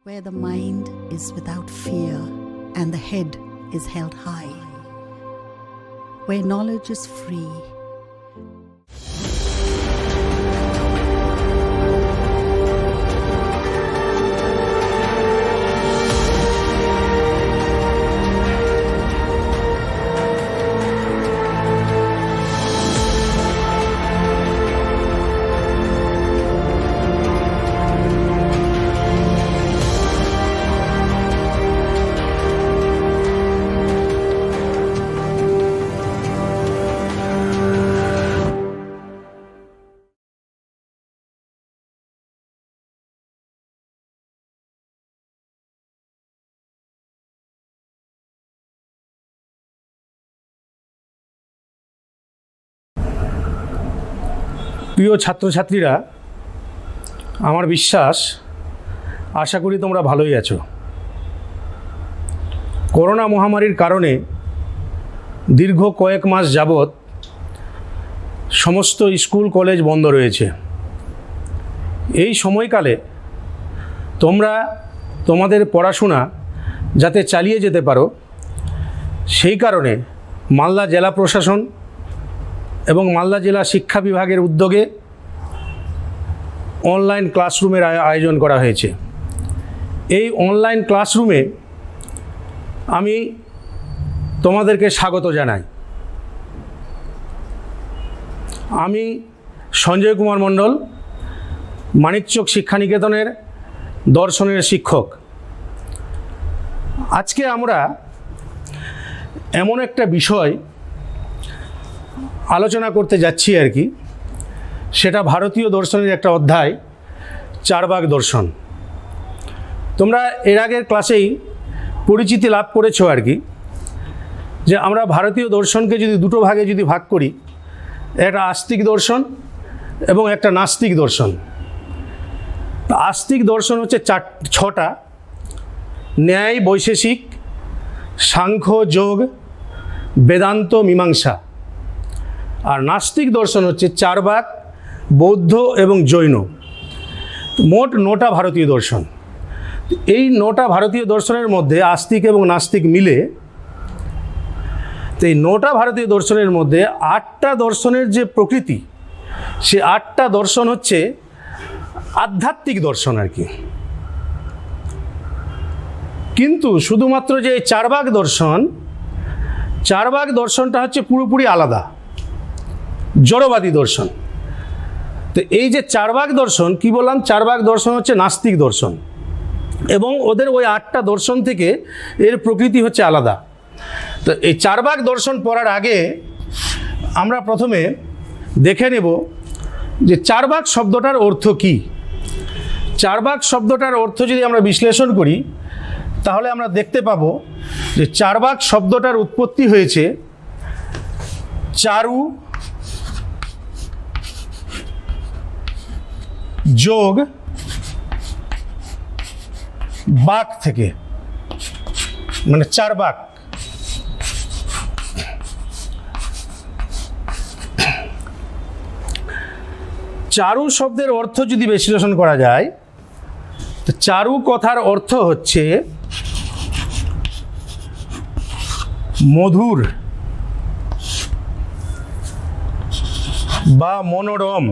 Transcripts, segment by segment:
where the mind is without fear and the head is held high, where knowledge is free. প্রিয় ছাত্রছাত্রীরা, আমার বিশ্বাস আশা করি তোমরা ভালোই আছো। করোনা মহামারীর কারণে দীর্ঘ কয়েক মাস যাবৎ সমস্ত স্কুল কলেজ বন্ধ রয়েছে। এই সময়কালে তোমরা তোমাদের পড়াশোনা যাতে চালিয়ে যেতে পারো সেই কারণে মালদা জেলা প্রশাসন এবং মালদা জেলা শিক্ষা বিভাগের উদ্যোগে অনলাইন ক্লাসরুমের আয়োজন করা হয়েছে। এই অনলাইন ক্লাসরুমে আমি তোমাদেরকে স্বাগত জানাই। আমি সঞ্জয় কুমার মণ্ডল, মানিকচক শিক্ষানিকেতনের দর্শনের শিক্ষক। আজকে আমরা এমন একটা বিষয় আলোচনা করতে যাচ্ছি আর কি, সেটা ভারতীয় দর্শনের একটা অধ্যায়, চারবাক দর্শন। তোমরা এর আগের ক্লাসেই পরিচিতি লাভ করেছো আর কি, যে আমরা ভারতীয় দর্শনকে যদি দুটো ভাগে যদি ভাগ করি, একটা আস্তিক দর্শন এবং একটা নাস্তিক দর্শন। আস্তিক দর্শন হচ্ছে ছটা: ন্যায়, বৈশেষিক, সাংখ্য, যোগ, বেদান্ত, মীমাংসা। আর নাস্তিক দর্শন হচ্ছে চারবাক, বৌদ্ধ এবং জৈন। মোট 9টা ভারতীয় দর্শন। এই 9টা ভারতীয় দর্শনের মধ্যে আস্তিক এবং নাস্তিক মিলে, তো এই 9টা ভারতীয় দর্শনের মধ্যে 8টা দর্শনের যে প্রকৃতি, সে 8টা দর্শন হচ্ছে আধ্যাত্মিক দর্শন আর কি। কিন্তু শুধুমাত্র যে চারবাক দর্শনটা হচ্ছে পুরোপুরি আলাদা, জড়বাদী দর্শন। তো এই যে চারবাক দর্শন, কি বললাম, চারবাক দর্শন হচ্ছে নাস্তিক দর্শন, এবং ওদের ওই 8টা দর্শন থেকে এর প্রকৃতি হচ্ছে আলাদা। তো এই চারবাক দর্শন পড়ার আগে আমরা প্রথমে দেখে নেব যে চারবাক শব্দটার অর্থ কি। চারবাক শব্দটার অর্থ যদি আমরা বিশ্লেষণ করি, তাহলে আমরা দেখতে পাবো যে চারবাক শব্দটার উৎপত্তি হয়েছে চারু যোগ বাক থেকে, মানে চারবাক। চারু শব্দের অর্থ যদি বিশ্লেষণ করা যায়, তো চারু কথার অর্থ হচ্ছে মধুর বা মনোরম।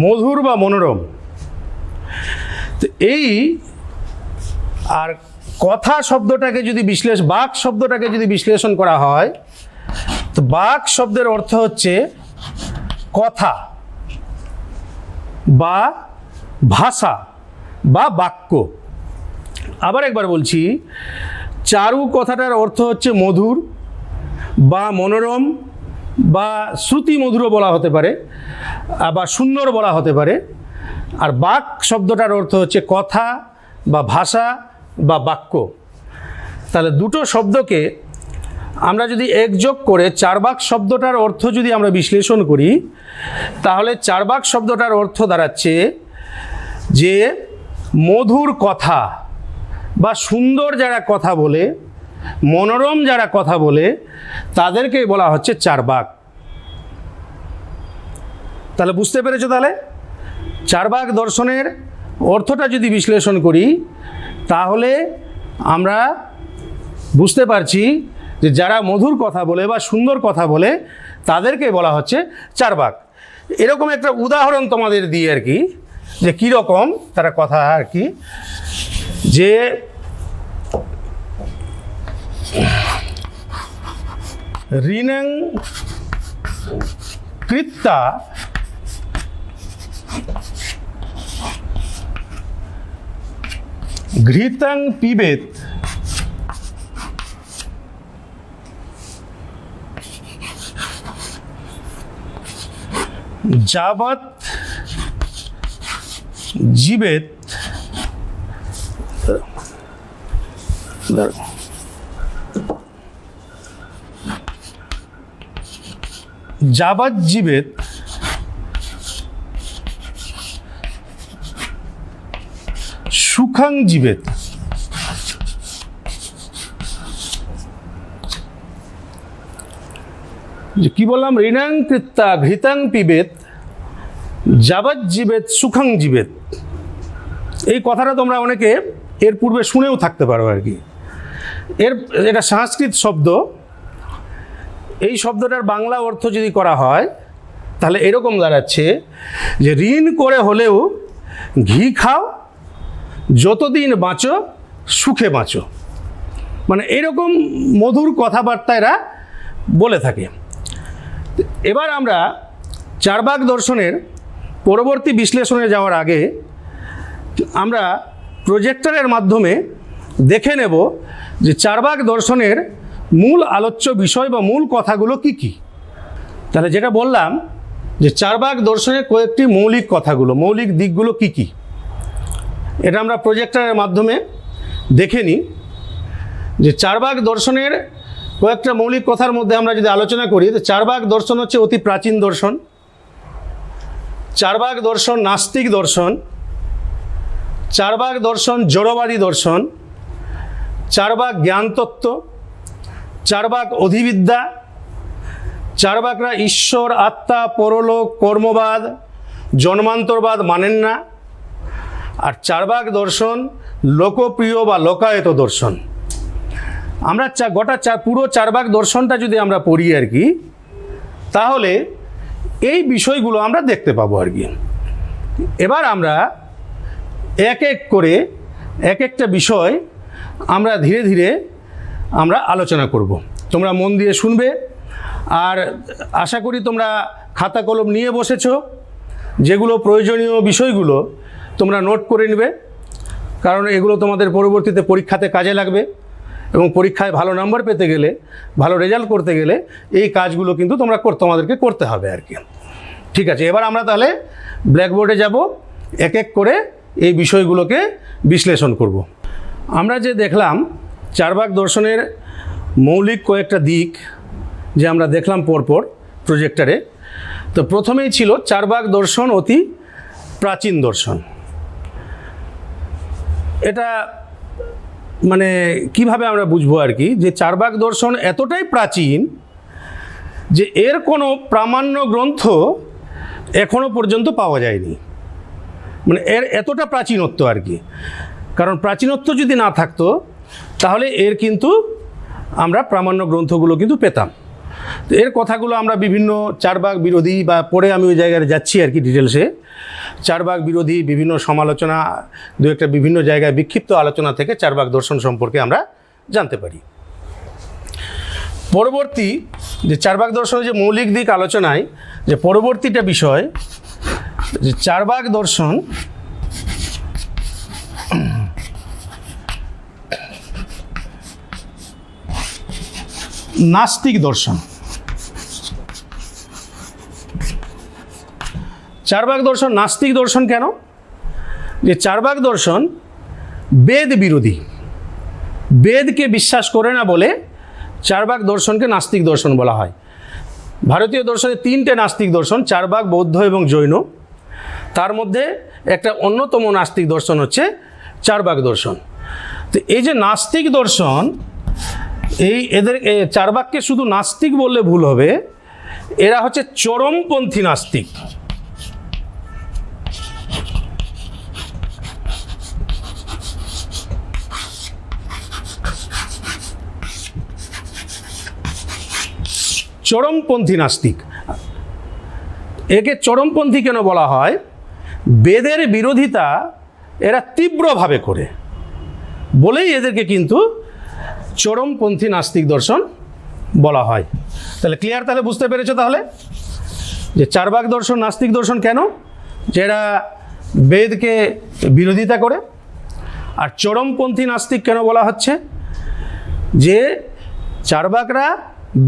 মধুর বা মনোরম। তো এই আর কথা শব্দটাকে যদি বাক শব্দটাকে যদি বিশ্লেষণ করা হয়, তো বাক শব্দের অর্থ হচ্ছে কথা বা ভাষা বা বাক্য। আবার একবার বলছি, চারু কথাটার অর্থ হচ্ছে মধুর বা মনোরম বা শ্রুতি মধুর বলা হতে পারে, বা সুন্দর বলা হতে পারে। আর বাক শব্দটার অর্থ হচ্ছে কথা বা ভাষা বা বাক্য। তাহলে দুটো শব্দকে আমরা যদি একযোগ করে চারবাক শব্দটার অর্থ যদি আমরা বিশ্লেষণ করি, তাহলে চারবাক শব্দটার অর্থ দাঁড়াচ্ছে যে মধুর কথা বা সুন্দর যারা কথা বলে, মনোরম যারা কথা বলে, তাদেরকেই বলা হচ্ছে চারবাক। তাহলে বুঝতে পেরেছো? তাহলে চারবাক দর্শনের অর্থটা যদি বিশ্লেষণ করি তাহলে আমরা বুঝতে পারছি যে যারা মধুর কথা বলে বা সুন্দর কথা বলে তাদেরকে বলা হচ্ছে চারবাক। এরকম একটা উদাহরণ তোমাদের দিই আর কি, যে কীরকম তারা কথা আর কি, যে ঋণং কৃত্তা ঘৃতং পিবেত যাবৎ জীবেত যাবৎ জীবেত সুখং জীবেত। যে কি বললাম? ঋণং কৃত্তা ঘৃতং পিবেত যাবৎ জীবেত সুখং জীবেত। এই কথাটা তোমরা অনেকে এর পূর্বে শুনেও থাকতে পারো আর কি। এটা সংস্কৃত শব্দ। এই শব্দটার বাংলা অর্থ যদি করা হয় তাহলে এরকম দাঁড়াচ্ছে যে ঋণ করে হলেও ঘি খাও, যতদিন বাঁচো সুখে বাঁচো। মানে এরকম মধুর কথাবার্তা এরা বলে থাকে। এবার আমরা চারবাক দর্শনের পরবর্তী বিশ্লেষণে যাওয়ার আগে আমরা প্রজেক্টরের মাধ্যমে দেখে নেব যে চারবাক দর্শনের মূল আলোচ্য বিষয় বা মূল কথাগুলো কি কি। তাহলে যেটা বললাম যে চারবাক দর্শনের কয়েকটি মৌলিক কথাগুলো, মৌলিক দিকগুলো কি কি, এটা আমরা প্রজেক্টরের মাধ্যমে দেখে নিই। যে চারবাক দর্শনের কয়েকটা মৌলিক কথার মধ্যে আমরা যদি আলোচনা করি, তো চারবাক দর্শন হচ্ছে অতি প্রাচীন দর্শন। চারবাক দর্শন নাস্তিক দর্শন, চারবাক দর্শন জড়বাদী দর্শন, চারবাক জ্ঞানতত্ত্ব, চারবাক অধিবিদ্যা। চারবাকরা ঈশ্বর, আত্মা, পরলোক, কর্মবাদ, জন্মান্তরবাদ মানেন না। আর চারবাক দর্শন লোকপ্রিয় বা লোকায়ত দর্শন। আমরা পুরো চারবাক দর্শনটা যদি আমরা পড়ি আর কি, তাহলে এই বিষয়গুলো আমরা দেখতে পাবো আর কি। এবার আমরা এক এক করে এক একটা বিষয় আমরা ধীরে ধীরে আমরা আলোচনা করব। তোমরা মন দিয়ে শুনবে, আর আশা করি তোমরা খাতা কলম নিয়ে বসেছো। যেগুলো প্রয়োজনীয় বিষয়গুলো তোমরা নোট করে নেবে, কারণ এগুলো তোমাদের পরবর্তীতে পরীক্ষাতে কাজে লাগবে। এবং পরীক্ষায় ভালো নাম্বার পেতে গেলে, ভালো রেজাল্ট করতে গেলে এই কাজগুলো কিন্তু তোমাদেরকে করতে হবে আর কি। ঠিক আছে, এবার আমরা তাহলে ব্ল্যাকবোর্ডে যাব, এক এক করে এই বিষয়গুলোকে বিশ্লেষণ করব। আমরা যে দেখলাম চারবাক দর্শনের মৌলিক কয়েকটা দিক যে আমরা দেখলাম পরপর প্রজেক্টরে, তো প্রথমেই ছিল চারবাক দর্শন অতি প্রাচীন দর্শন। এটা মানে কিভাবে আমরা বুঝবো আর কি, যে চারবাক দর্শন এতটাই প্রাচীন যে এর কোনো প্রামাণ্য গ্রন্থ এখনো পর্যন্ত পাওয়া যায়নি। মানে এর এতটা প্রাচীনত্ব আর কি। কারণ প্রাচীনত্ব যদি না থাকতো তাহলে এর কিন্তু আমরা প্রামাণ্য গ্রন্থগুলো কিন্তু পেতাম। তো এর কথাগুলো আমরা বিভিন্ন চারবাক বিরোধী, বা পরে আমি ওই জায়গায় যাচ্ছি আর কি ডিটেলসে, চারবাক বিরোধী বিভিন্ন সমালোচনা, দু একটা বিভিন্ন জায়গায় বিক্ষিপ্ত আলোচনা থেকে চারবাক দর্শন সম্পর্কে আমরা জানতে পারি। পরবর্তী যে চারবাক দর্শনের যে মৌলিক দিক আলোচনায় যে পরবর্তীটা বিষয়, যে চারবাক দর্শন নাস্তিক দর্শন। চারবাক দর্শন নাস্তিক দর্শন কেন? যে চারবাক দর্শন বেদ বিরোধী, বেদকে বিশ্বাস করে না বলে চারবাক দর্শনকে নাস্তিক দর্শন বলা হয়। ভারতীয় দর্শনে তিনটে নাস্তিক দর্শন, চারবাক, বৌদ্ধ এবং জৈন। তার মধ্যে একটা অন্যতম নাস্তিক দর্শন হচ্ছে চারবাক দর্শন। তো এই যে নাস্তিক দর্শন, এদের চারবাককে শুধু নাস্তিক বললে ভুল হবে, এরা হচ্ছে চরমপন্থী নাস্তিক। চরমপন্থী নাস্তিক। একে চরমপন্থী কেন বলা হয়? বেদের বিরোধিতা এরা তীব্রভাবে করে বলেই এদেরকে কিন্তু চরমপন্থী নাস্তিক দর্শন বলা হয়। তাহলে ক্লিয়ার? তাহলে বুঝতে পেরেছো তাহলে যে চার্বাক দর্শন নাস্তিক দর্শন কেন? যেটা বেদকে বিরোধিতা করে। আর চরমপন্থী নাস্তিক কেন বলা হচ্ছে? যে চার্বাকরা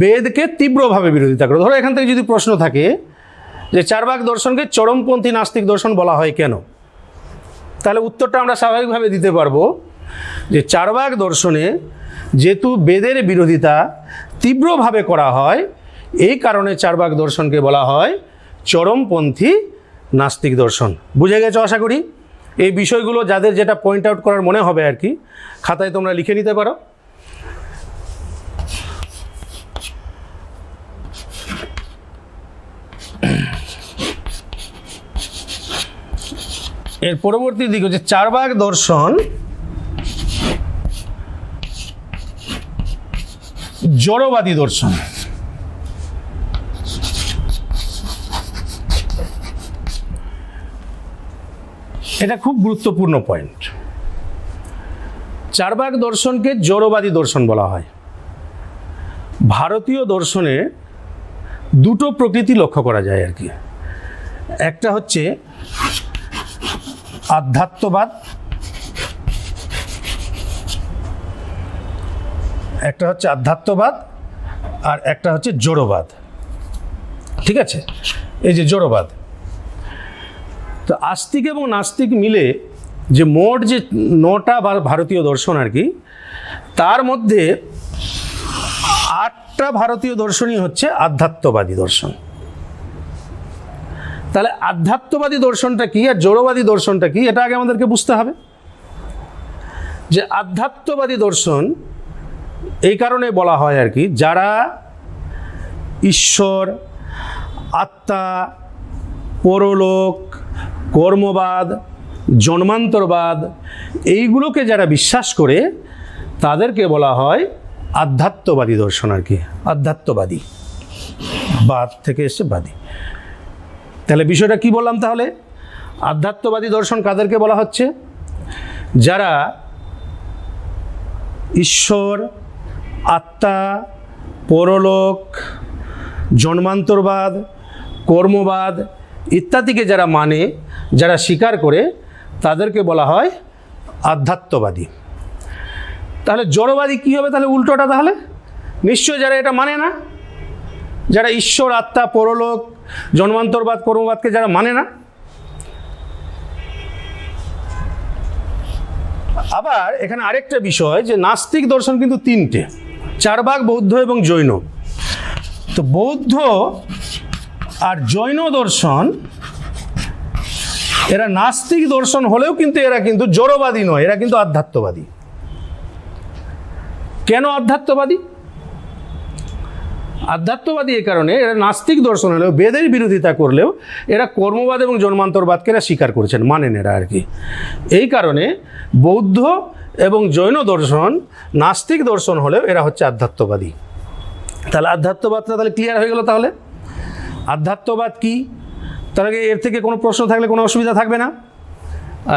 বেদকে তীব্রভাবে বিরোধিতা করে। ধরো এখান থেকে যদি প্রশ্ন থাকে যে চার্বাক দর্শনকে চরমপন্থী নাস্তিক দর্শন বলা হয় কেন, তাহলে উত্তরটা আমরা স্বাভাবিকভাবে দিতে পারবো যে চার্বাক দর্শনে যেহেতু বেদের বিরোধিতা তীব্রভাবে করা হয়, এই কারণে চার্বাক দর্শনকে বলা হয় চরমপন্থী নাস্তিক দর্শন। বুঝে গেছো আশা করি? এই বিষয়গুলো যাদের যেটা পয়েন্ট আউট করার মনে হবে আর কি, খাতায় তোমরা লিখে নিতে পারো। এর পরবর্তী দিক হচ্ছে চার্বাক দর্শন জড়বাদী দর্শন। এটা খুব গুরুত্বপূর্ণ পয়েন্ট। চার্বাক দর্শনকে জড়বাদী দর্শন বলা হয়। ভারতীয় দর্শনে দুটো প্রকৃতি লক্ষ্য করা যায় আর কি। একটা হচ্ছে আধ্যাত্মবাদ, একটা হচ্ছে আধ্যাত্মবাদ আর একটা হচ্ছে জড়বাদ। ঠিক আছে? এই যে জড়বাদ, তো আস্তিক এবং নাস্তিক মিলে যে মোট যে 9টা ভারতীয় দর্শন আর কি, তার মধ্যে 8টা ভারতীয় দর্শনই হচ্ছে আধ্যাত্মবাদী দর্শন। তাহলে আধ্যাত্মবাদী দর্শনটা কি আর জড়বাদী দর্শনটা কি, এটা আগে আমাদেরকে বুঝতে হবে। যে আধ্যাত্মবাদী দর্শন এই কারণে বলা হয় আর কি, যারা ঈশ্বর, আত্মা, পরলোক, কর্মবাদ, জন্মান্তরবাদ এইগুলোকে যারা বিশ্বাস করে তাদেরকে বলা হয় আধ্যাত্মবাদী দর্শন আর কি। আধ্যাত্মবাদী, বাদ থেকে এসে বাদী। তাহলে বিষয়টা কি বললাম? তাহলে আধ্যাত্মবাদী দর্শন কাদেরকে বলা হচ্ছে? যারা ঈশ্বর, আত্মা, পরলোক, জন্মান্তরবাদ, কর্মবাদ ইত্যাদিকে যারা মানে, যারা স্বীকার করে, তাদেরকে বলা হয় আধ্যাত্মবাদী। তাহলে জড়বাদী কী হবে? তাহলে উল্টোটা। তাহলে নিশ্চয় যারা এটা মানে না, যারা ঈশ্বর, আত্মা, পরলোক, জন্মান্তরবাদ, কর্মবাদকে যারা মানে না। আবার এখানে আরেকটা বিষয় যে নাস্তিক দর্শন কিন্তু 3টে, চার্বাক, বৌদ্ধ এবং জৈন। তো বৌদ্ধ আর জৈন দর্শন এরা নাস্তিক দর্শন হলেও কিন্তু এরা কিন্তু জড়বাদী নয়, এরা কিন্তু আধ্যাত্মবাদী। কেন আধ্যাত্মবাদী? আধ্যাত্মবাদী এই কারণে এরা নাস্তিক দর্শন হলেও, বেদের বিরোধিতা করলেও এরা কর্মবাদ এবং জন্মান্তরবাদকে এরা স্বীকার করেছেন, মানেন এরা আর কি। এই কারণে বৌদ্ধ এবং জৈন দর্শন নাস্তিক দর্শন হলেও এরা হচ্ছে আধ্যাত্মবাদী। তাহলে আধ্যাত্মবাদটা তাহলে ক্লিয়ার হয়ে গেল। তাহলে আধ্যাত্মবাদ কি, তার আগে এর থেকে কোনো প্রশ্ন থাকলে কোনো অসুবিধা থাকবে না।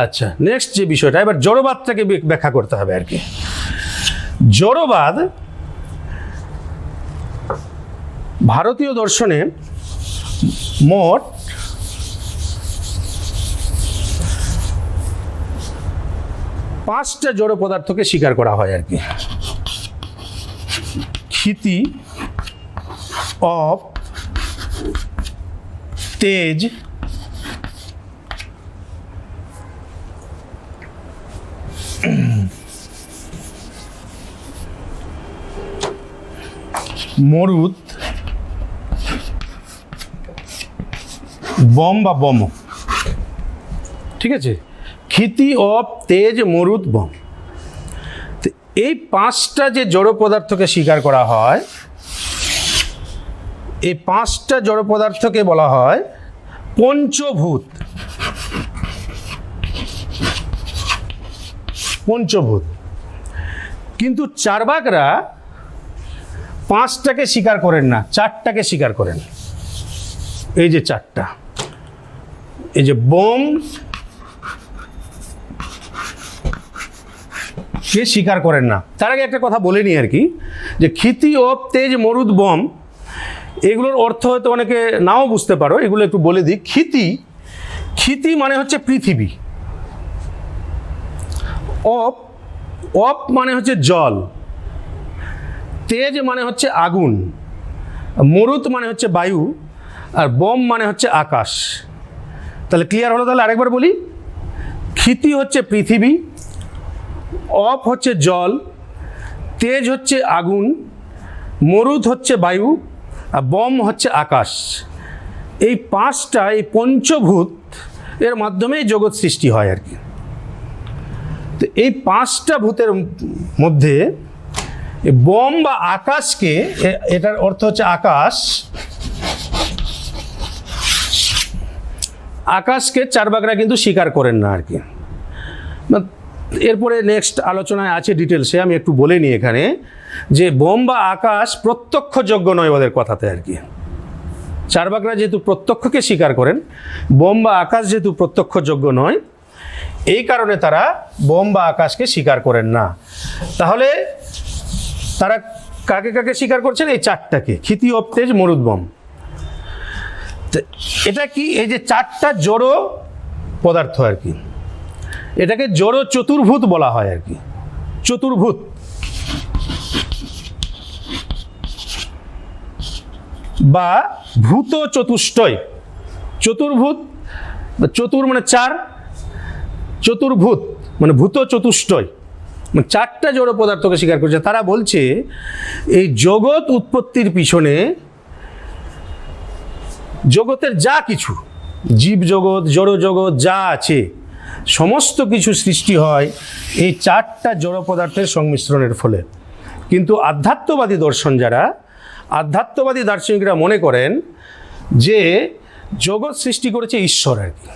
আচ্ছা, নেক্সট যে বিষয়টা, এবার জড়বাদটাকে ব্যাখ্যা করতে হবে আর কি। জড়বাদ ভারতীয় দর্শনে মোট 5টা জড় পদার্থকে স্বীকার করা হয় আর কি। ক্ষিতি, অপ, তেজ, মরুত, বম বা বম। ঠিক আছে? ক্ষিতি, অপ, তেজ, মরুত, বম। এই 5টা যে জড় পদার্থকে স্বীকার করা হয়, এই 5টা জড় পদার্থকে বলা হয় পঞ্চভূত। পঞ্চভূত। কিন্তু চার্বাকরা 5টাকে স্বীকার করেন না, 4টাকে স্বীকার করেন। এই যে 4টা, এই যে বোম কে স্বীকার করেন না। তার আগে একটা কথা বলে নিই আর কি, যে ক্ষিতি, অপ, তেজ, মরুদ, বম, এগুলোর অর্থ হয়তো অনেকে নাও বুঝতে পারো, এগুলো একটু বলে দিই। ক্ষিতি মানে হচ্ছে পৃথিবী। অপ মানে হচ্ছে জল। তেজ মানে হচ্ছে আগুন। মরুত মানে হচ্ছে বায়ু। আর বম মানে হচ্ছে আকাশ। তাহলে ক্লিয়ার হলো? তাহলে আরেকবার বলি, ক্ষিতি হচ্ছে পৃথিবী, অপ হচ্ছে জল, তেজ হচ্ছে আগুন, মরুদ হচ্ছে বায়ু, আর বম হচ্ছে আকাশ। এই 5টা, এই পঞ্চভূত এর মাধ্যমেই জগৎ সৃষ্টি হয় আর কি। তো এই 5টা ভূতের মধ্যে বম বা আকাশকে, এটার অর্থ হচ্ছে আকাশ, আকাশকে চার্বাকরা কিন্তু স্বীকার করেন না আর কি। এরপরে নেক্সট আলোচনায় আছে ডিটেলসে, আমি একটু বলে নিই এখানে, যে বোম বা আকাশ প্রত্যক্ষযোগ্য নয় ওদের কথাতে আর কি। চার্বাকরা যেহেতু প্রত্যক্ষকে স্বীকার করেন, বোম বা আকাশ যেহেতু প্রত্যক্ষযোগ্য নয়, এই কারণে তারা বোম বা আকাশকে স্বীকার করেন না। তাহলে তারা কাকে কাকে স্বীকার করছেন? এই 4টাকে, ক্ষিতি, অপ, তেজ, মরুদ, বম। এটা কি? এই যে 4টা জড় পদার্থ আর কি, এটাকে জড় চতুর্ভূত বলা হয় আর কি। চতুর্ভূত বা ভূত চতুষ্টয়। চতুর্ভূত, চতুর মানে 4, চতুর্ভূত মানে ভূত চতুষ্টয়, মানে 4টা জড় পদার্থকে স্বীকার করছে। তারা বলছে এই জগৎ উৎপত্তির পিছনে জগতের যা কিছু, জীব জগৎ, জড় জগৎ যা আছে, সমস্ত কিছু সৃষ্টি হয় এই 4টা জড় পদার্থের সংমিশ্রণের ফলে। কিন্তু আধ্যাত্মবাদী দর্শন যারা, আধ্যাত্মবাদী দার্শনিকরা মনে করেন যে জগৎ সৃষ্টি করেছে ঈশ্বর আর কি।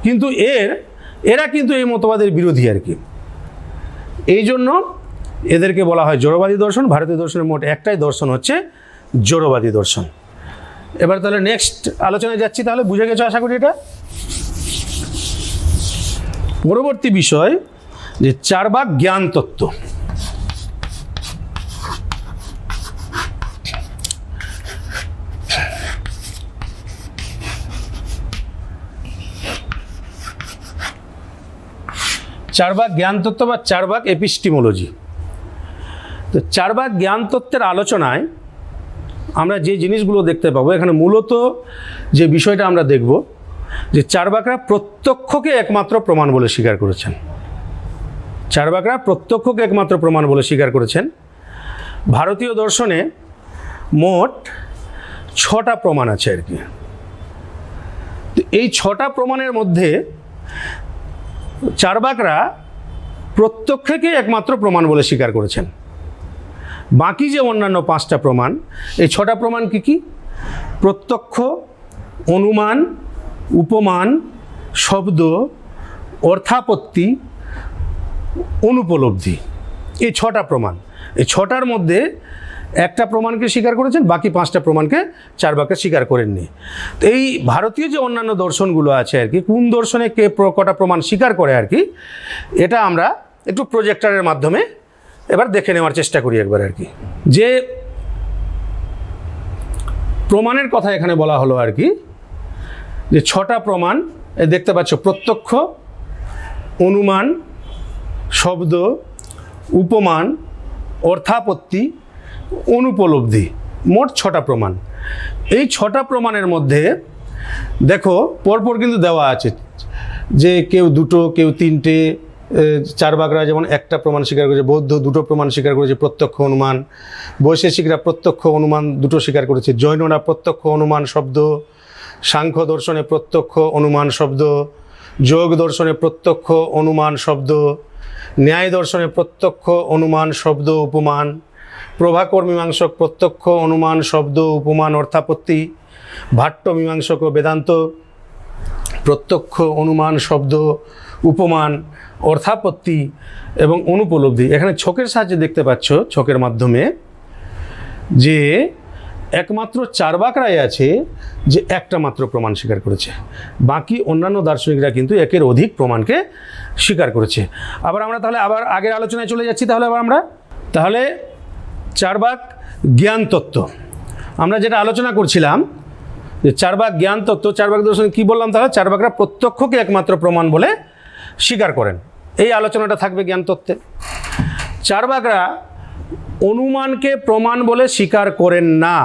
কিন্তু এরা কিন্তু এই মতবাদের বিরোধী আর কি। এই জন্য এদেরকে বলা হয় জড়বাদী দর্শন। ভারতীয় দর্শনের মোট একটাই দর্শন হচ্ছে জড়বাদী দর্শন। এবার তাহলে নেক্সট আলোচনায় যাচ্ছি। তাহলে বুঝে গেছো আশা করি এটা। পরবর্তী বিষয় যে চার্বাক জ্ঞান তত্ত্ব। চার্বাক জ্ঞান তত্ত্ব বা চার্বাক এপিস্টিমোলজি। তো চার্বাক জ্ঞান তত্ত্বের আলোচনায় আমরা যে জিনিসগুলো দেখতে পাবো, এখানে মূলত যে বিষয়টা আমরা দেখব, যে চার্বাকরা প্রত্যক্ষকে একমাত্র প্রমাণ বলে স্বীকার করেছেন। চার্বাকরা প্রত্যক্ষকে একমাত্র প্রমাণ বলে স্বীকার করেছেন। ভারতীয় দর্শনে মোট 6টা প্রমাণ আছে আর কি। তো এই 6টা প্রমাণের মধ্যে চার্বাকরা প্রত্যক্ষকে একমাত্র প্রমাণ বলে স্বীকার করেছেন। বাকি যে অন্যান্য 5টা প্রমাণ, এই 6টা প্রমাণ কি কি? প্রত্যক্ষ, অনুমান, উপমান, শব্দ, অর্থাপত্তি, অনুপলব্ধি, এই 6টা প্রমাণ। এই 6টার মধ্যে একটা প্রমাণকে স্বীকার করেছেন, বাকি 5টা প্রমাণকে চার্বাকরা স্বীকার করেননি। তো এই ভারতীয় যে অন্যান্য দর্শনগুলো আছে আর কি, কোন দর্শনে কে কটা প্রমাণ স্বীকার করে আর কি, এটা আমরা একটু প্রজেক্টরের মাধ্যমে এবার দেখে নেওয়ার চেষ্টা করি একবার আর কি। যে প্রমাণের কথা এখানে বলা হলো আর কি, যে 6টা প্রমাণ দেখতে পাচ্ছ, প্রত্যক্ষ, অনুমান, শব্দ, উপমান, অর্থাপত্তি, অনুপলব্ধি, মোট 6টা প্রমাণ। এই 6টা প্রমাণের মধ্যে দেখো পরপর কিন্তু দেওয়া আছে, যে কেউ 2টো, কেউ 3টে। চার্বাকরা যেমন একটা প্রমাণ স্বীকার করেছে, বৌদ্ধ 2টো প্রমাণ স্বীকার করেছে, প্রত্যক্ষ অনুমান। বৈশেষিকরা প্রত্যক্ষ অনুমান 2টো স্বীকার করেছে। জৈনরা প্রত্যক্ষ অনুমান শব্দ, সাংখ্য দর্শনে প্রত্যক্ষ অনুমান শব্দ, যোগ দর্শনে প্রত্যক্ষ অনুমান শব্দ, ন্যায় দর্শনে প্রত্যক্ষ অনুমান শব্দ উপমান, প্রভাকর মীমাংসক প্রত্যক্ষ অনুমান শব্দ উপমান অর্থাপত্তি, ভাট্ট মীমাংসক ও বেদান্ত প্রত্যক্ষ অনুমান শব্দ উপমান অর্থাপত্তি এবং অনুপলব্ধি। এখানে ছকের সাহায্যে দেখতে পাচ্ছ, ছকের মাধ্যমে যে একমাত্র চার্বাকরাই আছে যে একটা মাত্র প্রমাণ স্বীকার করেছে, বাকি অন্যান্য দার্শনিকরা কিন্তু একের অধিক প্রমাণকে স্বীকার করেছে। আবার আমরা তাহলে আবার আগের আলোচনায় চলে যাচ্ছি। তাহলে চার্বাক জ্ঞান তত্ত্ব, আমরা যেটা আলোচনা করছিলাম যে চার্বাক জ্ঞান তত্ত্ব, চার্বাক দর্শন কী বললাম, তাহলে চার্বাকরা প্রত্যক্ষকে একমাত্র প্রমাণ বলে স্বীকার করেন, এই আলোচনাটা থাকবে জ্ঞান তত্ত্বে। চার্বাকরা অনুমানকে প্রমাণ বলে স্বীকার করেন না,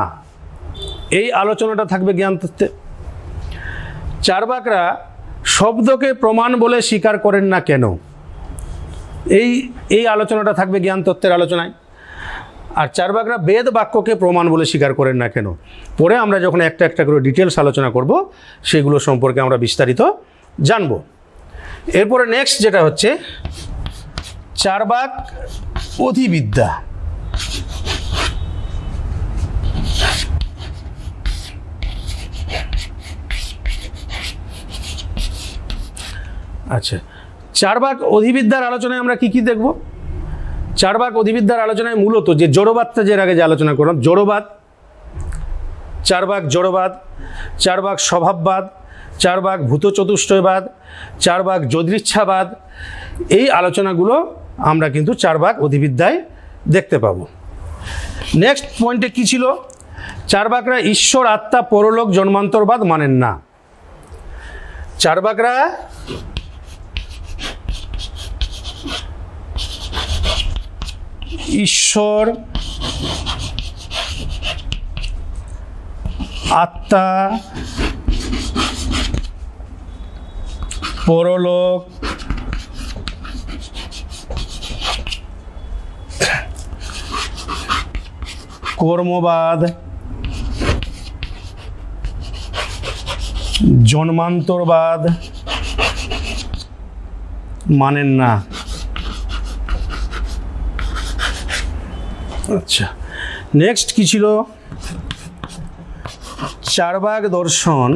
এই আলোচনাটা থাকবে জ্ঞান তত্ত্বে। চার্বাকরা শব্দকে প্রমাণ বলে স্বীকার করেন না কেন, এই আলোচনাটা থাকবে জ্ঞান তত্ত্বের আলোচনায়। আর চার্বাকরা বেদ বাক্যকে প্রমাণ বলে স্বীকার করেন না কেন, পরে আমরা যখন একটা একটা করে ডিটেলস আলোচনা করব সেগুলো সম্পর্কে আমরা বিস্তারিত জানব। এরপরে নেক্সট যেটা হচ্ছে চার্বাক অধিবিদ্যা। আচ্ছা, চার্বাক অধিবিদ্যার আলোচনায় আমরা কি দেখব? চার্বাক অধিবিদ্যার আলোচনায় মূলত যে জড়বাদটা যে আগে যে আলোচনা করলাম, জড়বাদ, চার্বাক জড়বাদ, চার্বাক স্বভাববাদ, চার্বাক ভূত চতুষ্টয়বাদ, চার্বাক যদৃচ্ছাবাদ, এই আলোচনাগুলো আমরা কিন্তু চার্বাক অধিবিদ্যায় দেখতে পাবো। নেক্সট পয়েন্টে কি ছিল? চার্বাকরা ঈশ্বর, আত্মা, পরলোক, জন্মান্তরবাদ মানেন না। চার্বাকরা ঈশ্বর, আত্মা, পরলোক, কর্মবাদ, জন্মান্তরবাদ মানেন না। আচ্ছা, নেক্সট কি ছিল? চার্বাক দর্শন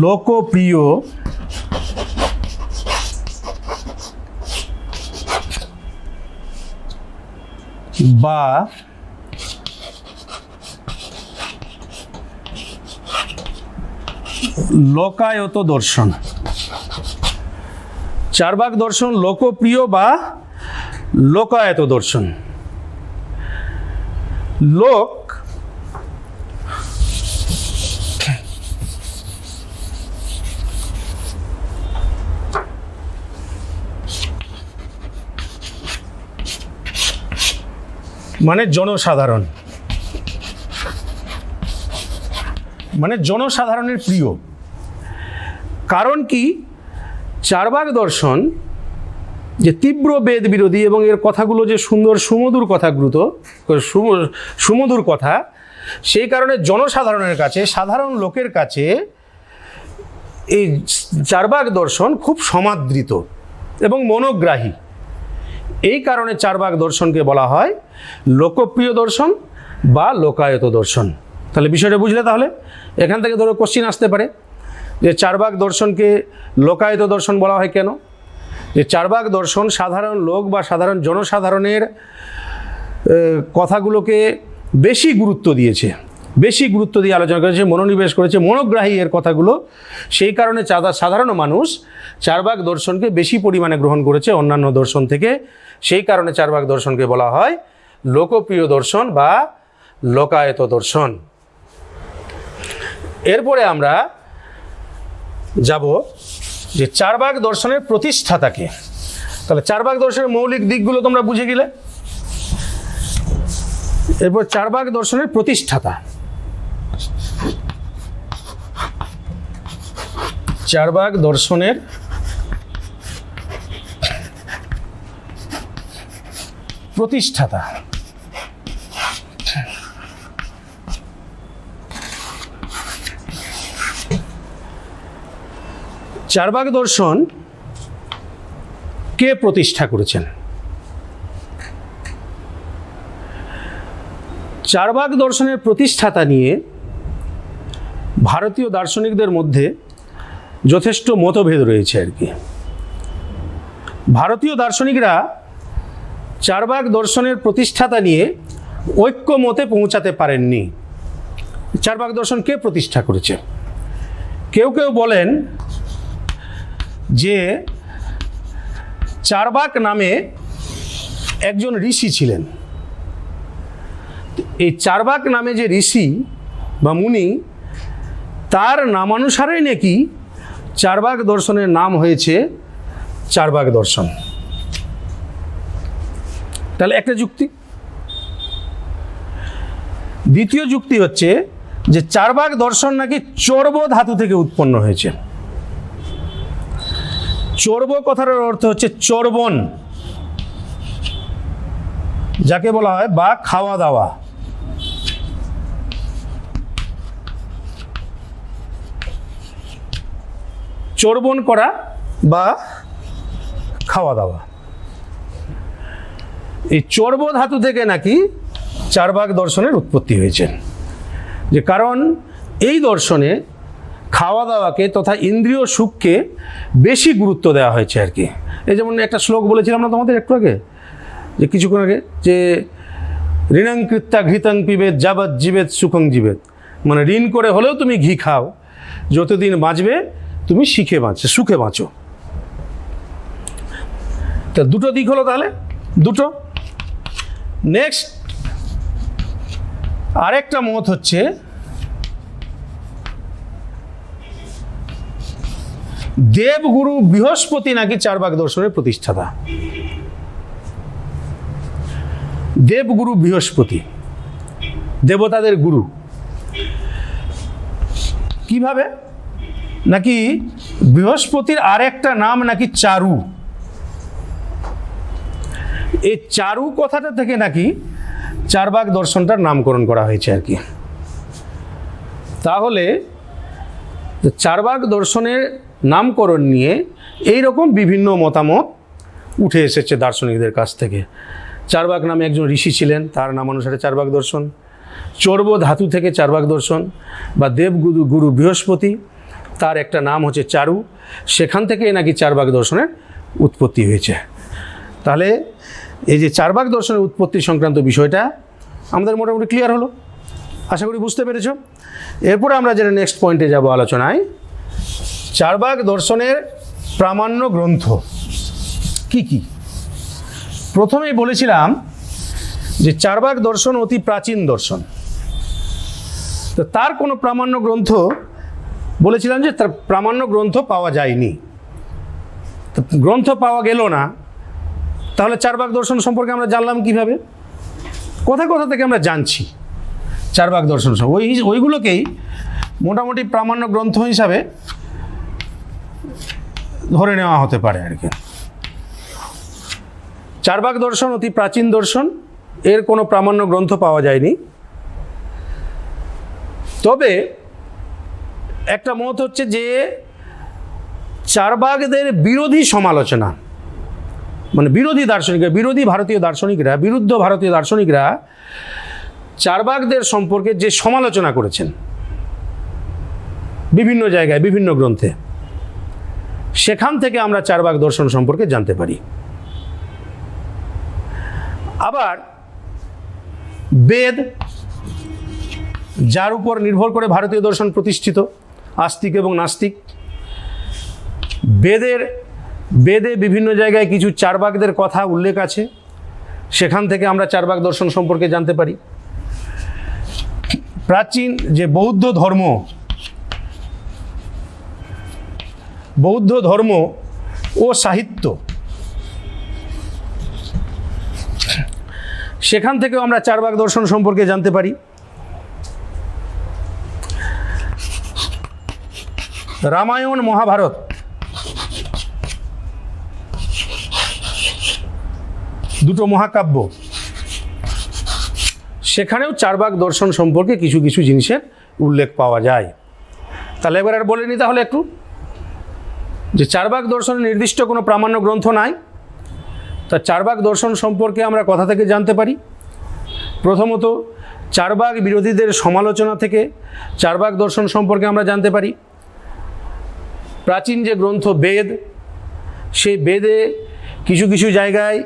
লোকপ্রিয় বা লোকায়ত দর্শন। চার্বাক দর্শন লোকপ্রিয় বা লোকায়ত দর্শন। লোক মানে জনসাধারণ, মানে জনসাধারণের প্রিয়। কারণ কি? চার্বাক দর্শন যে তীব্র বেদ বিরোধী এবং এর কথাগুলো যে সুন্দর সুমধুর কথা, সেই কারণে জনসাধারণের কাছে, সাধারণ লোকের কাছে এই চার্বাক দর্শন খুব সমাদৃত এবং মনোগ্রাহী। এই কারণে চার্বাক দর্শনকে বলা হয় লোকপ্রিয় দর্শন বা লোকায়ত দর্শন। তাহলে বিষয়টা বুঝলে? তাহলে এখান থেকে ধরো কোশ্চিন আসতে পারে যে চার্বাক দর্শনকে লোকায়ত দর্শন বলা হয় কেন? যে চার্বাক দর্শন সাধারণ লোক বা সাধারণ জনসাধারণের কথাগুলোকে বেশি গুরুত্ব দিয়ে আলোচনা করেছে, মনোনিবেশ করেছে, মনোগ্রাহী এর কথাগুলো। সেই কারণে সাধারণ মানুষ চার্বাক দর্শনকে বেশি পরিমাণে গ্রহণ করেছে অন্যান্য দর্শন থেকে। সেই কারণে চার্বাক দর্শনকে বলা হয় লোকপ্রিয় দর্শন বা লোকায়ত দর্শন। এরপরে আমরা যাব যে চার্বাক দর্শনের প্রতিষ্ঠাতাকে। তাহলে চার্বাক দর্শনের মৌলিক দিকগুলো তোমরা বুঝে গেলে। এরপর চার্বাক দর্শনের প্রতিষ্ঠাতা। চার্বাক দর্শনের প্রতিষ্ঠাতা। চার্বাক দর্শন কে প্রতিষ্ঠা করেছেন? চার্বাক দর্শনের প্রতিষ্ঠাতা নিয়ে ভারতীয় দার্শনিকদের মধ্যে যথেষ্ট মতভেদ রয়েছে আর কি। ভারতীয় দার্শনিকরা চারবাক দর্শনের প্রতিষ্ঠাতা নিয়ে ঐক্যমতে পৌঁছাতে পারেননি। চারবাক দর্শন কে প্রতিষ্ঠা করেছে? কেউ কেউ বলেন যে চারবাক নামে একজন ঋষি ছিলেন। এই চারবাক নামে যে ঋষি বা মুনি, তার নামানুসারেই নাকি চারবাক দর্শনের নাম হয়েছে চারবাক দর্শন। তাহলে একটা যুক্তি। দ্বিতীয় যুক্তি হচ্ছে যে চারবাক দর্শন নাকি চর্ব ধাতু থেকে উৎপন্ন হয়েছে। চর্ব কথার অর্থ হচ্ছে চর্বণ, যাকে বলা হয় বা খাওয়া দাওয়া। চর্বণ করা বা খাওয়া দাওয়া, এই চর্ব ধাতু থেকে নাকি চারবাক দর্শনের উৎপত্তি হয়েছে। যে কারণ এই দর্শনে খাওয়া দাওয়াকে তথা ইন্দ্রিয় সুখকে বেশি গুরুত্ব দেওয়া হয়েছে আর কি। এই যেমন একটা শ্লোক বলেছিলাম না তোমাদের একটু আগে, যে কিছুক্ষণ আগে, যে ঋণং কৃত্যা ঘৃতং পিবেদ যাবৎ জীবেদ সুখং জীবেদ, মানে ঋণ করে হলেও তুমি ঘি খাও, যতদিন বাঁচবে তুমি সুখে বাঁচো। তা দুটো দিক হলো তাহলে, দুটো। নেক্সট আরেকটা মত হচ্ছে দেবগুরু বৃহস্পতি নাকি চারবাক দর্শনের প্রতিষ্ঠাতা। দেবগুরু বৃহস্পতি, দেবতাদের গুরু। কিভাবে? নাকি বৃহস্পতির আরেকটা নাম নাকি চারু। এই চারু কথাটা থেকে নাকি চারবাক দর্শনটার নামকরণ করা হয়েছে আর কি। তাহলে চারবাক দর্শনের নামকরণ নিয়ে এই রকম বিভিন্ন মতামত উঠে এসেছে দার্শনিকদের কাছ থেকে। চারবাক নামে একজন ঋষি ছিলেন, তার নাম অনুসারে চারবাক দর্শন। চর্ব ধাতু থেকে চারবাক দর্শন, বা দেবগুরু গুরু বৃহস্পতি, তার একটা নাম হচ্ছে চারু, সেখান থেকে নাকি চারবাক দর্শনের উৎপত্তি হয়েছে। তাহলে এই যে চারবাক দর্শনের উৎপত্তি সংক্রান্ত বিষয়টা আমাদের মোটামুটি ক্লিয়ার হলো, আশা করি বুঝতে পেরেছ। এরপরে আমরা যেটা নেক্সট পয়েন্টে যাব আলোচনায়, চারবাক দর্শনের প্রামাণ্য গ্রন্থ কি কি। প্রথমেই বলেছিলাম যে চারবাক দর্শন অতি প্রাচীন দর্শন, তো তার কোনো প্রামাণ্য গ্রন্থ বলেছিলাম যে তার প্রামাণ্য গ্রন্থ পাওয়া যায়নি। তো গ্রন্থ পাওয়া গেল না, তাহলে চারবাক দর্শন সম্পর্কে আমরা জানলাম কিভাবে? কোথা কোথা থেকে আমরা জানছি চারবাক দর্শন, ওইগুলোকেই মোটামুটি প্রামাণ্য গ্রন্থ হিসাবে ধরে নেওয়া হতে পারে আর কি। চারবাক দর্শন অতি প্রাচীন দর্শন, এর কোনো প্রামাণ্য গ্রন্থ পাওয়া যায়নি। তবে একটা মত হচ্ছে যে চারবাকদের বিরোধী সমালোচনা, মানে বিরোধী দার্শনিকরা, বিরুদ্ধ ভারতীয় দার্শনিকরা চারবাকদের সম্পর্কে যে সমালোচনা করেছেন বিভিন্ন জায়গায় বিভিন্ন গ্রন্থে, সেখান থেকে আমরা চারবাক দর্শন সম্পর্কে জানতে পারি। আবার বেদ, যার উপর নির্ভর করে ভারতীয় দর্শন প্রতিষ্ঠিত, আস্তিক এবং নাস্তিক, বেদে বিভিন্ন জায়গায় কিছু চারবাকদের কথা উল্লেখ আছে, সেখান থেকে আমরা চারবাক দর্শন সম্পর্কে জানতে পারি। প্রাচীন যে বৌদ্ধ ধর্ম ও সাহিত্য, সেখান থেকেও আমরা চারবাক দর্শন সম্পর্কে জানতে পারি। রামায়ণ, মহাভারত, দুটো মহাকাব্য, সেখানেও চারবাক দর্শন সম্পর্কে কিছু কিছু জিনিসের উল্লেখ পাওয়া যায়। তাহলে এবার আর বলে নি তাহলে একটু, যে চারবাক দর্শনের নির্দিষ্ট কোনো প্রামাণ্য গ্রন্থ নাই, তা চারবাক দর্শন সম্পর্কে আমরা কথা থেকে জানতে পারি। প্রথমত চারবাক বিরোধীদের সমালোচনা থেকে চারবাক দর্শন সম্পর্কে আমরা জানতে পারি। প্রাচীন যে গ্রন্থ বেদ, সেই বেদে কিছু কিছু জায়গায়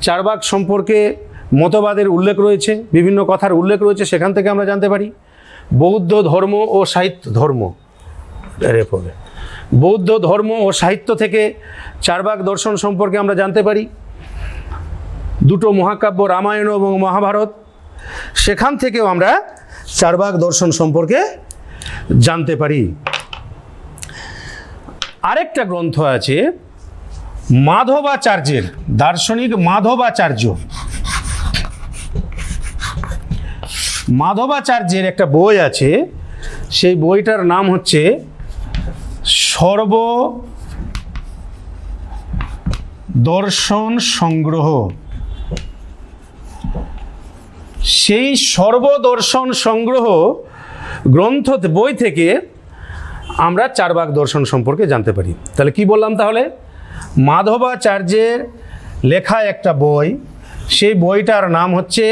চারবাক সম্পর্কে মতবাদের উল্লেখ রয়েছে, বিভিন্ন কথার উল্লেখ রয়েছে, সেখান থেকে আমরা জানতে পারি। বৌদ্ধ ধর্ম ও সাহিত্য বৌদ্ধ ধর্ম ও সাহিত্য থেকে চারবাক দর্শন সম্পর্কে আমরা জানতে পারি। দুটো মহাকাব্য রামায়ণ এবং মহাভারত, সেখান থেকেও আমরা চারবাক দর্শন সম্পর্কে জানতে পারি। আরেকটা গ্রন্থ আছে মাধবাচার্যের, দার্শনিক মাধবাচার্যের একটা বই আছে, সেই বইটার নাম হচ্ছে সর্বদর্শন সংগ্রহ। সেই সর্বদর্শন সংগ্রহ গ্রন্থ বই থেকে আমরা চারবাক দর্শন সম্পর্কে জানতে পারি। তাহলে কি বললাম? তাহলে মাধবাচার্যের লেখা একটা বই, সেই বইটার নাম হচ্ছে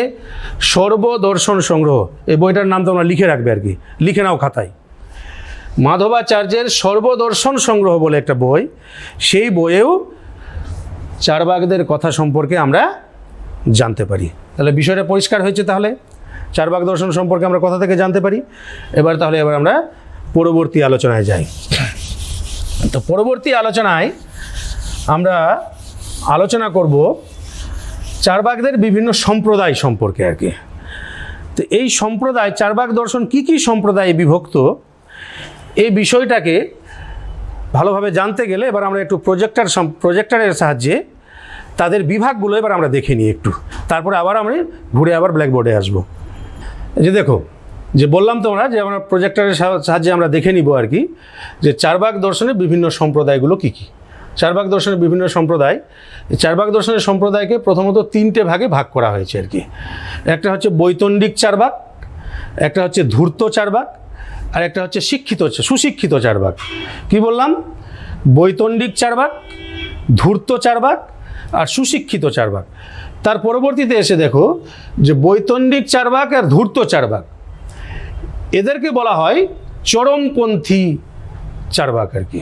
সর্বদর্শন সংগ্রহ। এই বইটার নাম তোমরা লিখে রাখবে আর কি, লিখে নাও খাতায়। মাধবাচার্যের সর্বদর্শন সংগ্রহ বলে একটা বই, সেই বইয়েও চারবাকদের কথা সম্পর্কে আমরা জানতে পারি। তাহলে বিষয়টা পরিষ্কার হয়েছে। তাহলে চারবাক দর্শন সম্পর্কে আমরা কথা থেকে জানতে পারি। এবার আমরা পরবর্তী আলোচনায় যাই। তো পরবর্তী আলোচনায় আমরা আলোচনা করব চারবাকদের বিভিন্ন সম্প্রদায় সম্পর্কে আর কি। তো এই সম্প্রদায়, চারবাক দর্শন কি কি সম্প্রদায়ে বিভক্ত, এই বিষয়টাকে ভালোভাবে জানতে গেলে এবার আমরা একটু প্রজেক্টরের সাহায্যে তাদের বিভাগগুলো এবার আমরা দেখে নিই একটু, তারপরে আবার আমরা ঘুরে আবার ব্ল্যাকবোর্ডে আসবো। যে দেখো, যে বললাম তোমরা যে আমরা প্রজেক্টরের সাহায্যে আমরা দেখে নিব আর কি, যে চারবাক দর্শনের বিভিন্ন সম্প্রদায়গুলো কি কি। চারবাক দর্শনের বিভিন্ন সম্প্রদায়, চারবাক দর্শনের সম্প্রদায়কে প্রথমত তিনটে ভাগে ভাগ করা হয়েছে আর কি। একটা হচ্ছে বৈতণ্ডিক চারবাক, একটা হচ্ছে ধূর্ত চারবাক, আর একটা হচ্ছে সুশিক্ষিত চারবাক। কি বললাম? বৈতণ্ডিক চারবাক, ধূর্ত চারবাক আর সুশিক্ষিত চারবাক। তার পরবর্তীতে এসে দেখো যে বৈতণ্ডিক চারবাক আর ধূর্ত চারবাক, এদেরকে বলা হয় চরমপন্থী চারবাক আর কি।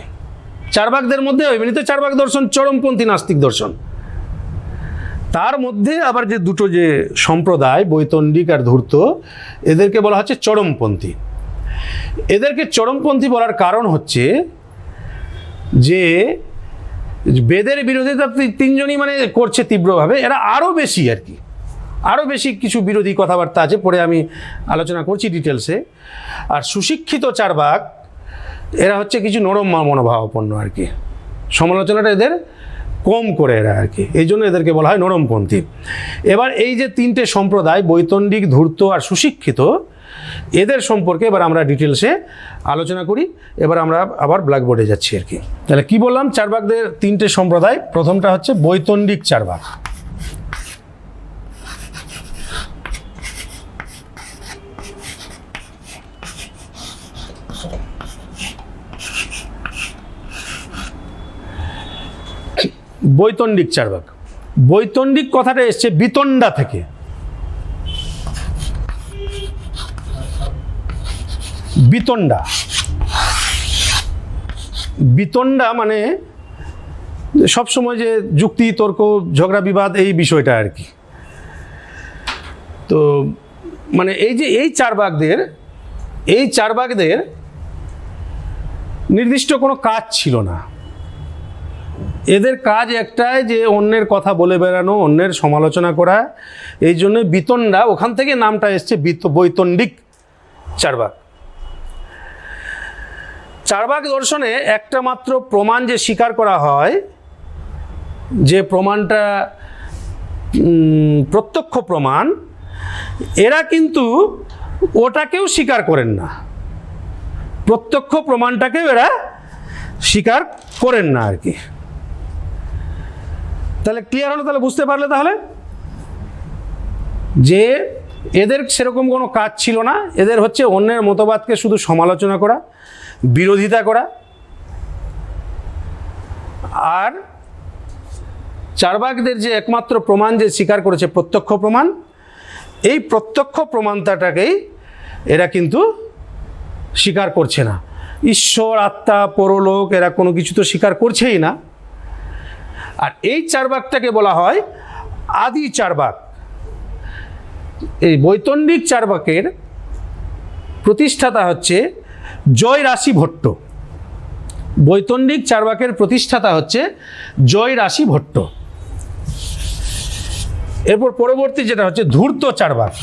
চারবাকদের মধ্যে এমনিতে চারবাক দর্শন চরমপন্থী নাস্তিক দর্শন, তার মধ্যে আবার যে দুটো যে সম্প্রদায় বৈতণ্ডিক আর ধূর্ত, এদেরকে বলা হচ্ছে চরমপন্থী। এদেরকে চরমপন্থী বলার কারণ হচ্ছে যে বেদের বিরোধিতা তিনজনই মানে করছে তীব্রভাবে, এরা আরও বেশি আর কি, আরও বেশি কিছু বিরোধী কথাবার্তা আছে, পরে আমি আলোচনা করছি ডিটেলসে। আর সুশিক্ষিত চারবাক, এরা হচ্ছে কিছু নরম মনোভাবাপন্ন আর কি, সমালোচনাটা এদের কম করে এরা আর কি, এই জন্য এদেরকে বলা হয় নরমপন্থী। এবার এই যে তিনটে সম্প্রদায় বৈতণ্ডিক, ধূর্ত আর সুশিক্ষিত, এদের সম্পর্কে এবার আমরা ডিটেলসে আলোচনা করি। এবার আমরা আবার ব্ল্যাকবোর্ডে যাচ্ছি আর কি। তাহলে কি বললাম? চারবাকদের তিনটে সম্প্রদায়। প্রথমটা হচ্ছে বৈতণ্ডিক চারবাক। বৈতণ্ডিক চারবাক, বৈতণ্ডিক কথাটা এসছে বিতণ্ডা থেকে। বিতণ্ডা মানে সবসময় যে যুক্তি, তর্ক, ঝগড়া, বিবাদ, এই বিষয়টা আর কি। তো মানে এই যে এই চারবাকদের নির্দিষ্ট কোনো কাজ ছিল না। এদের কাজ একটাই, যে অন্যের কথা বলে বেড়ানো, অন্যের সমালোচনা করা। এই জন্য বিতণ্ডা, ওখান থেকে নামটা এসছে বৈতণ্ডিক চারবাক। চারবাক দর্শনে একটা মাত্র প্রমাণ যে স্বীকার করা হয়, যে প্রমাণটা প্রত্যক্ষ প্রমাণ, এরা কিন্তু ওটাকেও স্বীকার করেন না, প্রত্যক্ষ প্রমাণটাকেও এরা স্বীকার করেন না আর কি। তাহলে ক্লিয়ার হলো? তাহলে বুঝতে পারলে তাহলে যে এদের সেরকম কোনো কাজ ছিল না। এদের হচ্ছে অন্যের মতবাদকে শুধু সমালোচনা করা, বিরোধিতা করা। আর চারবাকদের যে একমাত্র প্রমাণ যে স্বীকার করেছে প্রত্যক্ষ প্রমাণ, এই প্রত্যক্ষ প্রমাণটাকেই এরা কিন্তু স্বীকার করছে না। ঈশ্বর, আত্মা, পরলোক, এরা কোনো কিছু তো স্বীকার করছেই না। আর এই চার্বাকটাকে বলা হয় আদি চার্বাক। এই বৈতন্ডিক চার্বাকের প্রতিষ্ঠাতা হচ্ছে জয়রাশি ভট্ট। বৈতন্ডিক চার্বাকের প্রতিষ্ঠাতা হচ্ছে জয়রাশি ভট্ট। এরপর পরবর্তী যেটা হচ্ছে ধূর্ত চার্বাক।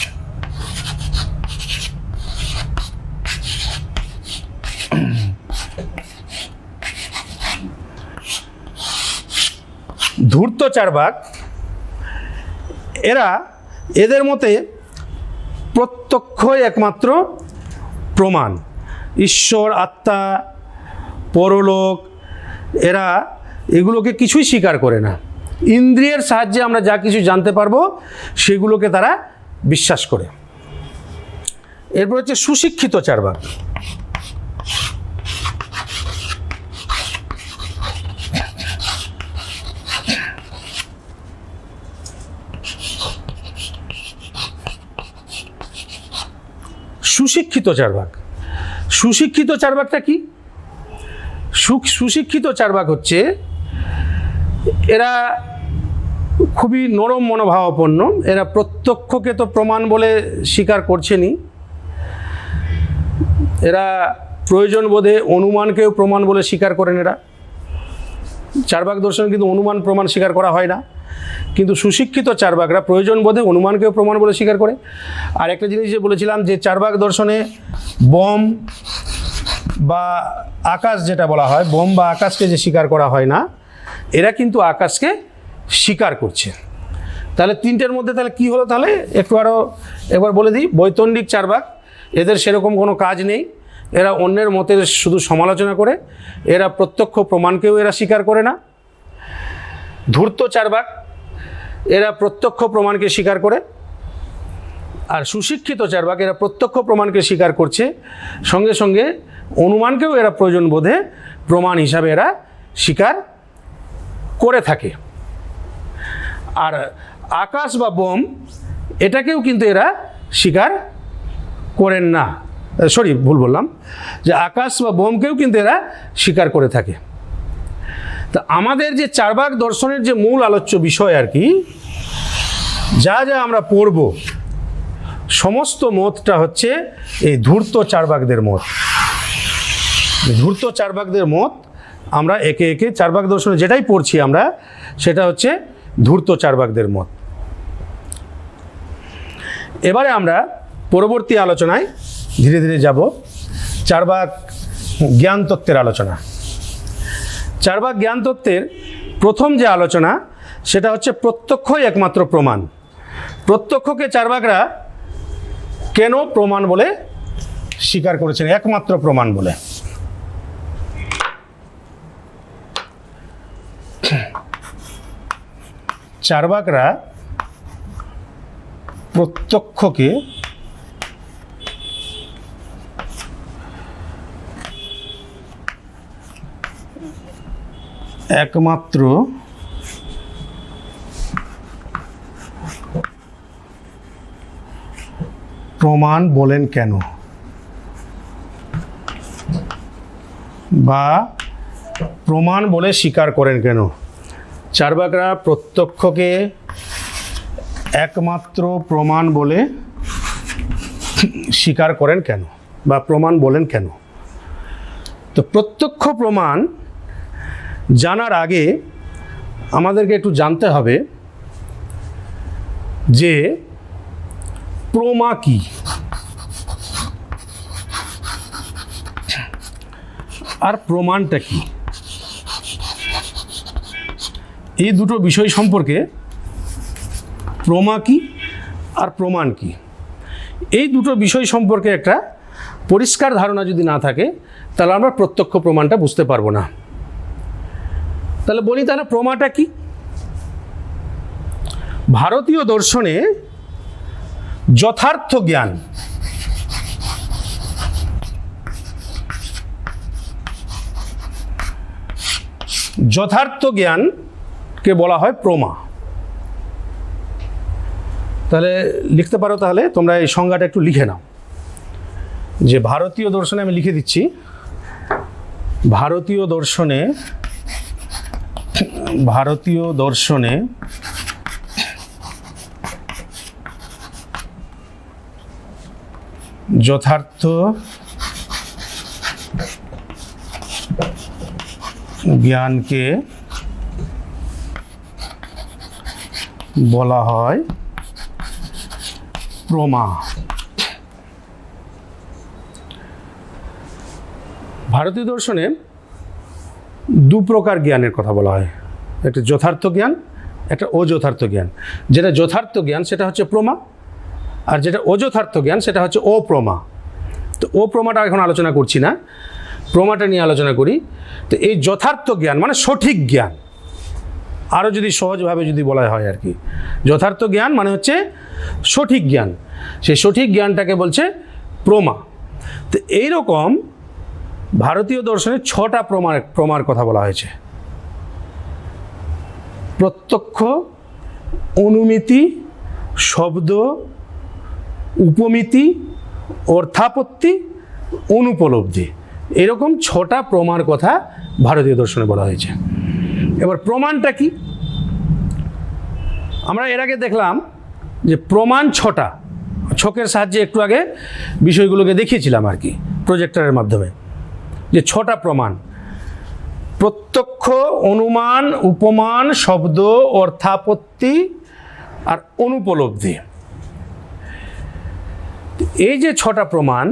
ধূর্ত চার্বাক এদের মতে প্রত্যক্ষই একমাত্র প্রমাণ। ঈশ্বর, আত্মা, পরলোক এরা এগুলোকে কিছুই স্বীকার করে না। ইন্দ্রিয়ের সাহায্যে আমরা যা কিছু জানতে পারবো সেগুলোকে তারা বিশ্বাস করে। এরপর হচ্ছে সুশিক্ষিত চার্বাক। সুশিক্ষিত চার্বাক। সুশিক্ষিত চার্বাকটা কি? সুশিক্ষিত চার্বাক হচ্ছে এরা খুবই নরম মনোভাবাপন্ন। এরা প্রত্যক্ষকে তো প্রমাণ বলে স্বীকার করছেনই, এরা প্রয়োজন বোধে অনুমানকেও প্রমাণ বলে স্বীকার করেন। এরা চার্বাক দর্শন কিন্তু অনুমান প্রমাণ স্বীকার করা হয় না, কিন্তু সুশিক্ষিত চার্বাকরা প্রয়োজন বোধে অনুমানকেও প্রমাণ বলে স্বীকার করে। আর একটা জিনিস যে বলেছিলাম যে চার্বাক দর্শনে বম বা আকাশ যেটা বলা হয়, বম বা আকাশকে যে স্বীকার করা হয় না, এরা কিন্তু আকাশকে স্বীকার করছে। তাহলে তিনটের মধ্যে তাহলে কি হলো? তাহলে একটু আরও একবার বলে দিই। বৈতন্ডিক চার্বাক, এদের সেরকম কোনো কাজ নেই, এরা অন্যের মতের শুধু সমালোচনা করে, এরা প্রত্যক্ষ প্রমাণকেও এরা স্বীকার করে না। ধূর্ত চার্বাক, এরা প্রত্যক্ষ প্রমাণকে স্বীকার করে। আর সুশিক্ষিত চার্বাক, এরা প্রত্যক্ষ প্রমাণকে স্বীকার করছে, সঙ্গে সঙ্গে অনুমানকেও এরা প্রয়োজন বোধে প্রমাণ হিসাবে এরা স্বীকার করে থাকে। আর আকাশ বা বোম এটাকেও কিন্তু এরা স্বীকার করেন না। সরি, ভুল বললাম, যে আকাশ বা বোমকেও কিন্তু এরা স্বীকার করে থাকে। তা আমাদের যে চার্বাক দর্শনের যে মূল আলোচ্য বিষয় আর কি, যা যা আমরা পড়ব সমস্ত মতটা হচ্ছে এই ধূর্ত চার্বাকদের মত। ধূর্ত চার্বাকদের মত আমরা একে একে চার্বাক দর্শনে যেটাই পড়ছি আমরা, সেটা হচ্ছে ধূর্ত চার্বাকদের মত। এবারে আমরা পরবর্তী আলোচনায় ধীরে ধীরে যাব চার্বাক জ্ঞান তত্ত্বের আলোচনা। চার্বাক জ্ঞান তত্ত্বের প্রথম যে আলোচনা সেটা হচ্ছে প্রত্যক্ষই একমাত্র প্রমাণ। প্রত্যক্ষকে চার্বাকরা কেন প্রমাণ বলে স্বীকার করেছেন, একমাত্র প্রমাণ বলে? চার্বাকরা প্রত্যক্ষকে একমাত্র প্রমাণ বলেন কেন, বা প্রমাণ বলে স্বীকার করেন কেন? চার্বাকরা প্রত্যক্ষকে একমাত্র প্রমাণ বলে স্বীকার করেন কেন, বা প্রমাণ বলেন কেন? তো প্রত্যক্ষ প্রমাণ জানার আগে আমাদেরকে একটু জানতে হবে যে প্রমা কি আর প্রমাণটা কি। এই দুটো বিষয় সম্পর্কে, প্রমা কি আর প্রমাণ কি, এই দুটো বিষয় সম্পর্কে একটা পরিষ্কার ধারণা যদি না থাকে তাহলে আমরা প্রত্যক্ষ প্রমাণটা বুঝতে পারবো না। তাহলে বলি, তাহলে প্রমাটা কি? ভারতীয় দর্শনে যথার্থ জ্ঞান, যথার্থ জ্ঞানকে বলা হয় প্রমা। তাহলে লিখতে পারো, তাহলে তোমরা এই সংজ্ঞাটা একটু লিখে নাও, যে ভারতীয় দর্শনে, আমি লিখে দিচ্ছি, ভারতীয় দর্শনে ভারতীয় দর্শনে যথার্থ জ্ঞানকে বলা হয় প্রমা। ভারতীয় দর্শনে দু প্রকার জ্ঞানের কথা বলা হয়, একটা যথার্থ জ্ঞান, একটা অযথার্থ জ্ঞান। যেটা যথার্থ জ্ঞান সেটা হচ্ছে প্রমা, আর যেটা অযথার্থ জ্ঞান সেটা হচ্ছে অপ্রমা। তো অপ্রমাটা এখন আলোচনা করছি না, প্রমাটা নিয়ে আলোচনা করি। তো এই যথার্থ জ্ঞান মানে সঠিক জ্ঞান, আরও যদি সহজভাবে যদি বলা হয় আর কি, যথার্থ জ্ঞান মানে হচ্ছে সঠিক জ্ঞান, সেই সঠিক জ্ঞানটাকে বলছে প্রমা। তো এইরকম ভারতীয় দর্শনে 6টা প্রমার কথা বলা হয়েছে: প্রত্যক্ষ, অনুমিতি, শব্দ, উপমিতি, অর্থাপত্তি, অনুপলব্ধি। এরকম 6টা প্রমার কথা ভারতীয় দর্শনে বলা হয়েছে। এবার প্রমাণটা কি? আমরা এর আগে দেখলাম যে প্রমাণ 6টা, ছকের সাহায্যে একটু আগে বিষয়গুলোকে দেখিয়েছিলাম আর কি প্রজেক্টরের মাধ্যমে, যে 6টা প্রমাণ: প্রত্যক্ষ, অনুমান, উপমান, শব্দ, অর্থাপত্তি আর অনুপলব্ধি। এই যে 6টা প্রমাণ,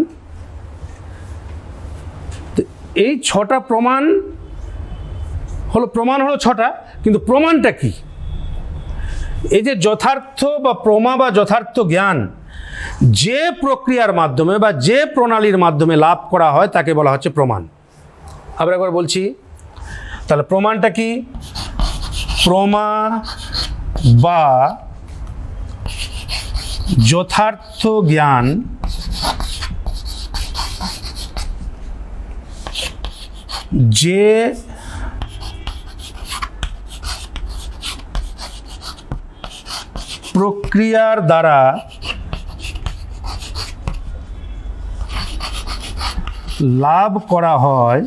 এই 6টা প্রমাণ হলো 6টা, কিন্তু প্রমাণটা কি? এই যে যথার্থ বা প্রমা বা যথার্থ জ্ঞান যে প্রক্রিয়ার মাধ্যমে বা যে প্রণালীর মাধ্যমে লাভ করা হয় তাকে বলা হচ্ছে প্রমাণ। আবার একবার বলছি, তাহলে প্রমাণটা কি? প্রমা বা যথার্থ জ্ঞান যে প্রক্রিয়ার দ্বারা লাভ করা হয়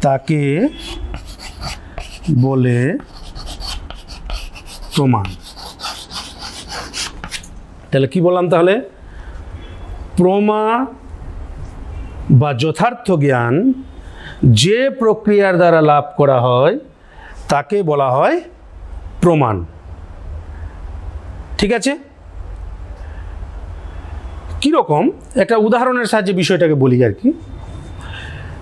তাকে বলে প্রমাণ। তাহলে কি বললাম? তাহলে প্রমা বা যথার্থ জ্ঞান যে প্রক্রিয়ার দ্বারা লাভ করা হয় তাকে বলা হয় প্রমাণ। ঠিক আছে? কীরকম একটা উদাহরণের সাহায্যে বিষয়টাকে বলি আর কি।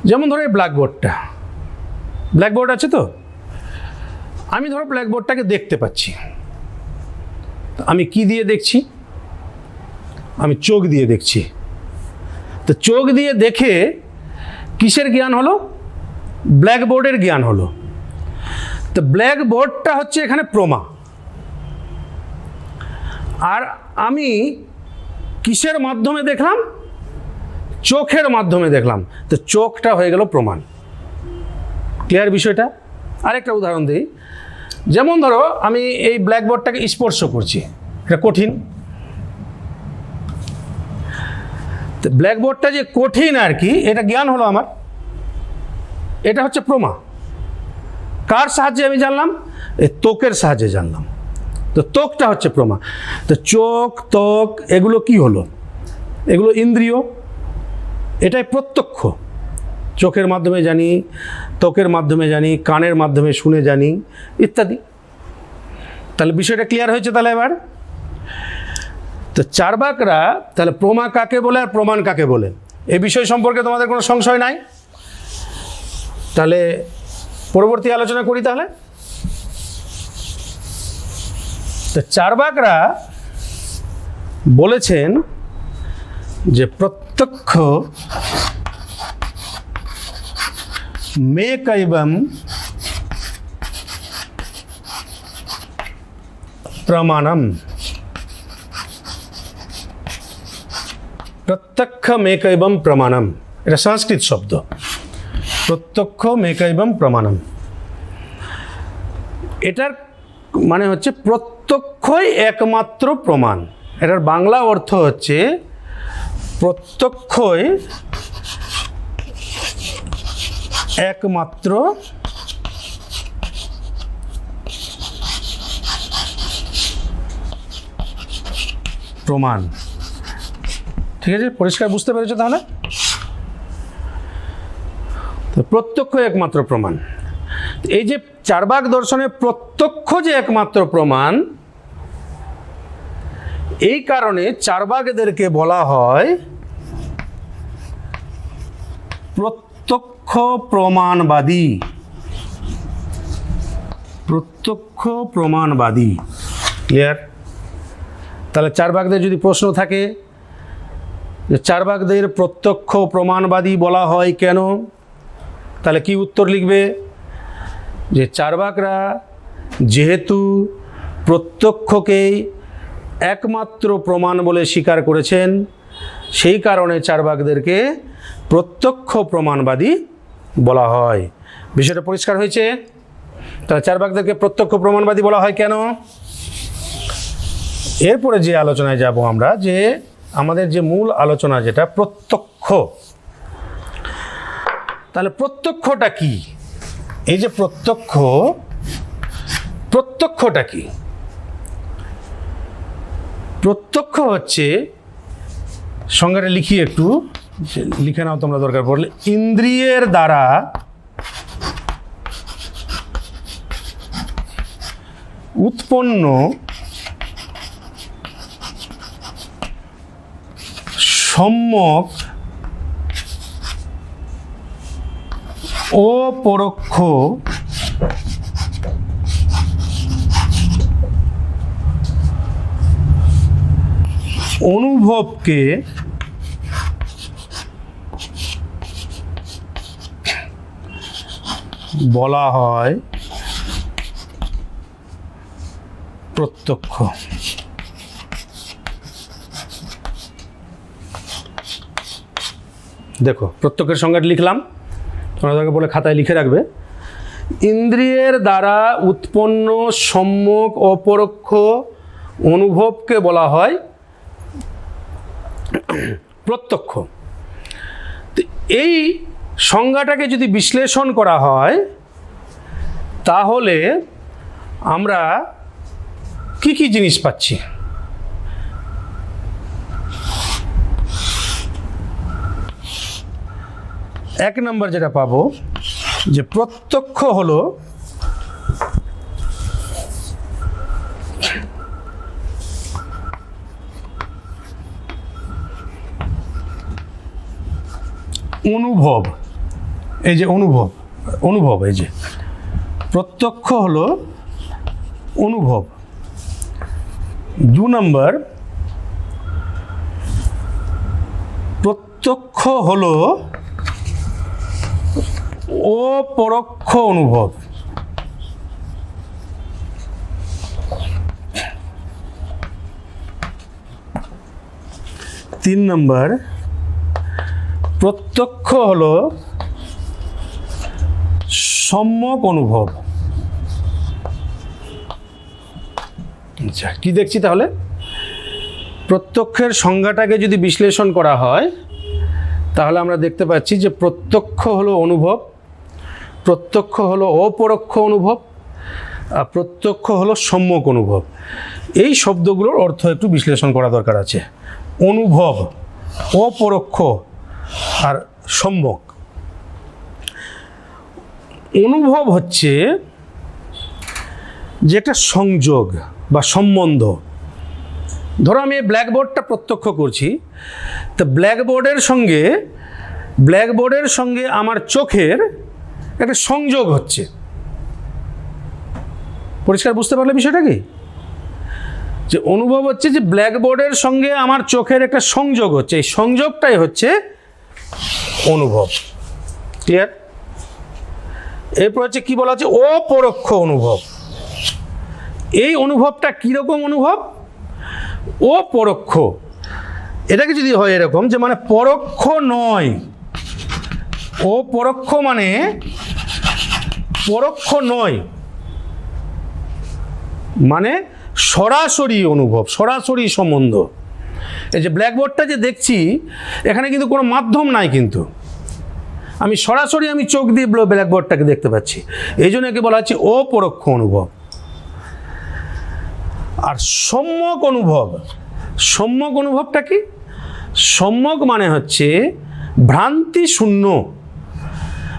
যেমন ধরো এই ব্ল্যাকবোর্ড আছে, তো আমি ধরো ব্ল্যাকবোর্ডটাকে দেখতে পাচ্ছি। আমি কি দিয়ে দেখছি? আমি চোখ দিয়ে দেখছি। তো চোখ দিয়ে দেখে কিসের জ্ঞান হলো? ব্ল্যাকবোর্ডের জ্ঞান হলো। তো ব্ল্যাকবোর্ডটা হচ্ছে এখানে প্রমা। আর আমি কিসের মাধ্যমে দেখলাম? চোখের মাধ্যমে দেখলাম। তো চোখটা হয়ে গেল প্রমাণ। ক্লিয়ার বিষয়টা? আরেকটা উদাহরণ দিই। যেমন ধরো আমি এই ব্ল্যাকবোর্ডটাকে স্পর্শ করছি, এটা কঠিন। তো ব্ল্যাকবোর্ডটা যে কঠিন আর কি, এটা জ্ঞান হলো আমার, এটা হচ্ছে প্রমা। কার সাহায্যে আমি জানলাম? এই ত্বকের সাহায্যে জানলাম। তো ত্বকটা হচ্ছে প্রমা। তো চোখ, ত্বক এগুলো কি হলো? এগুলো ইন্দ্রিয়। এটাই প্রত্যক্ষ। চোখের মাধ্যমে জানি, ত্বকের মাধ্যমে জানি, কানের মাধ্যমে শুনে জানি, ইত্যাদি। তাহলে বিষয়টা ক্লিয়ার হয়েছে? তাহলে এবার তো চার্বাকরা তাহলে প্রমা কাকে বলে আর প্রমাণ কাকে বলে এই বিষয় সম্পর্কে তোমাদের কোনো সংশয় নাই? তাহলে পরবর্তী আলোচনা করি। তাহলে তো চার্বাকরা বলেছেন যে প্রত্যক্ষ মেকৈবম প্রমাণম। প্রত্যক্ষ মেকৈবম প্রমাণম, এটা সংস্কৃত শব্দ। প্রত্যক্ষ মেকৈবম প্রমাণম, এটার মানে হচ্ছে প্রত্যক্ষই একমাত্র প্রমাণ। এটার বাংলা অর্থ হচ্ছে প্রত্যক্ষই একমাত্র প্রমাণ। ঠিক আছে, পরিষ্কার বুঝতে পেরেছো তাহলে? তো প্রত্যক্ষ একমাত্র প্রমাণ। এই যে চারবাক দর্শনে প্রত্যক্ষ যে একমাত্র প্রমাণ, এই কারণে চারবাকদেরকে বলা হয় প্রত্যক্ষ প্রমাণবাদী। প্রত্যক্ষ প্রমাণবাদী। ক্লিয়ার? তাহলে চারবাকদের যদি প্রশ্ন থাকে যে চারবাকদের প্রত্যক্ষ প্রমাণবাদী বলা হয় কেন, তাহলে কি উত্তর লিখবে? যে চারবাকরা যেহেতু প্রত্যক্ষকেই একমাত্র প্রমাণ বলে স্বীকার করেছেন, সেই কারণে চারবাকদেরকে প্রত্যক্ষ প্রমাণবাদী বলা হয়। বিষয়টা পরিষ্কার হয়েছে? তাহলে চারবাকদেরকে প্রত্যক্ষ প্রমাণবাদী বলা হয় কেন? এরপরে যে আলোচনায় যাব আমরা, যে আমাদের যে মূল আলোচনা যেটা প্রত্যক্ষ, তাহলে প্রত্যক্ষটা কি? এই যে প্রত্যক্ষটা কি? প্রত্যক্ষ হচ্ছে, সংজ্ঞাটা লিখি একটু, লিখে নাও তোমরা দরকার পড়লে। ইন্দ্রিয়ের দ্বারা উৎপন্ন সম্যক ও পরোক্ষ অনুভবকে বলা হয় প্রত্যক্ষ। দেখো, প্রত্যক্ষের সংজ্ঞাটা লিখলাম, তোমরা বলে খাতায় লিখে রাখবে। ইন্দ্রিয়ের দ্বারা উৎপন্ন সম্যক অপরোক্ষ অনুভবকে বলা হয় প্রত্যক্ষ। এই সংজ্ঞাটাকে যদি বিশ্লেষণ করা হয়, তাহলে আমরা কি কি জিনিস পাচ্ছি? এক নম্বর যেটা পাবো, যে প্রত্যক্ষ হলো অনুভব। এই যে অনুভব, এই যে প্রত্যক্ষ হলো অনুভব। দু নম্বর, প্রত্যক্ষ হলো অপরোক্ষ অনুভব। তিন নম্বর, প্রত্যক্ষ হলো সম্যক অনুভব। আচ্ছা, কি দেখছি তাহলে? প্রত্যক্ষের সংজ্ঞাটাকে যদি বিশ্লেষণ করা হয়, তাহলে আমরা দেখতে পাচ্ছি যে প্রত্যক্ষ হলো অনুভব, প্রত্যক্ষ হলো অপরোক্ষ অনুভব, আর প্রত্যক্ষ হলো সম্যক অনুভব। এই শব্দগুলোর অর্থ একটু বিশ্লেষণ করা দরকার আছে। অনুভব, অপরোক্ষ আর সম্যক। অনুভব হচ্ছে যে একটা সংযোগ বা সম্বন্ধ। ধরো আমি এই ব্ল্যাকবোর্ডটা প্রত্যক্ষ করছি, তো ব্ল্যাকবোর্ডের সঙ্গে আমার চোখের একটা সংযোগ হচ্ছে। পরিষ্কার বুঝতে পারলে বিষয়টা কি? যে অনুভব হচ্ছে যে ব্ল্যাকবোর্ডের সঙ্গে আমার চোখের একটা সংযোগ হচ্ছে, এই সংযোগটাই হচ্ছে অনুভব। ক্লিয়ার? এরপর হচ্ছে কি বলা হচ্ছে? অপরোক্ষ অনুভব। এই অনুভবটা কীরকম অনুভব? অপরোক্ষ। এটাকে যদি হয় এরকম, যে মানে পরোক্ষ নয়। অপরোক্ষ মানে পরোক্ষ নয়, মানে সরাসরি অনুভব, সরাসরি সম্বন্ধ। এই যে ব্ল্যাকবোর্ডটা যে দেখছি, এখানে কিন্তু কোনো মাধ্যম নাই, কিন্তু আমি সরাসরি আমি চোখ দিয়ে ব্ল্যাকবোর্ডটাকে দেখতে পাচ্ছি, এই জন্য একে বলা হচ্ছে অপরোক্ষ অনুভব। আর সম্যক অনুভব, সম্যক অনুভবটা কি? সম্যক মানে হচ্ছে ভ্রান্তি শূন্য,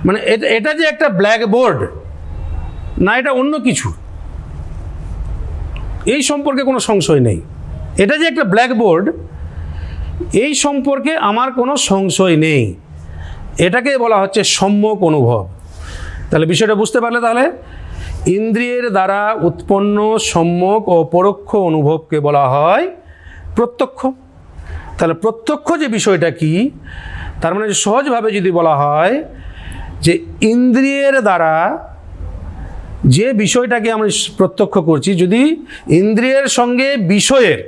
মানে এটা যে একটা ব্ল্যাকবোর্ড না, এটা অন্য কিছু, এই সম্পর্কে কোনো সংশয় নেই। এটা যে একটা ব্ল্যাকবোর্ড, এই সম্পর্কে আমার কোনো সংশয় নেই, এটাকে বলা হচ্ছে সম্যক অনুভব। তাহলে বিষয়টা বুঝতে পারলে, তাহলে ইন্দ্রিয়ের দ্বারা উৎপন্ন সম্যক ও পরোক্ষ অনুভবকে বলা হয় প্রত্যক্ষ। তাহলে প্রত্যক্ষ যে বিষয়টা কি, তার মানে সহজভাবে যদি বলা হয় যে ইন্দ্রিয়ের দ্বারা যে বিষয়টাকে আমরা প্রত্যক্ষ করছি, যদি ইন্দ্রিয়ের সঙ্গে বিষয়ের,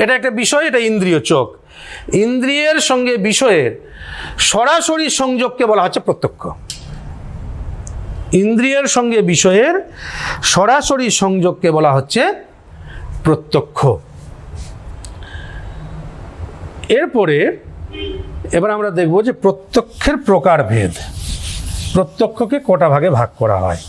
এটা একটা বিষয়, এটা ইন্দ্রিয় চোখ, ইন্দ্রিয়ের সঙ্গে বিষয়ের সরাসরি সংযোগকে বলা হচ্ছে প্রত্যক্ষ। ইন্দ্রিয়ের সঙ্গে বিষয়ের সরাসরি সংযোগকে বলা হচ্ছে প্রত্যক্ষ। এরপরে এবার আমরা দেখব যে প্রত্যক্ষের প্রকারভেদ, প্রত্যক্ষকে কটা ভাগে ভাগ করা হয়।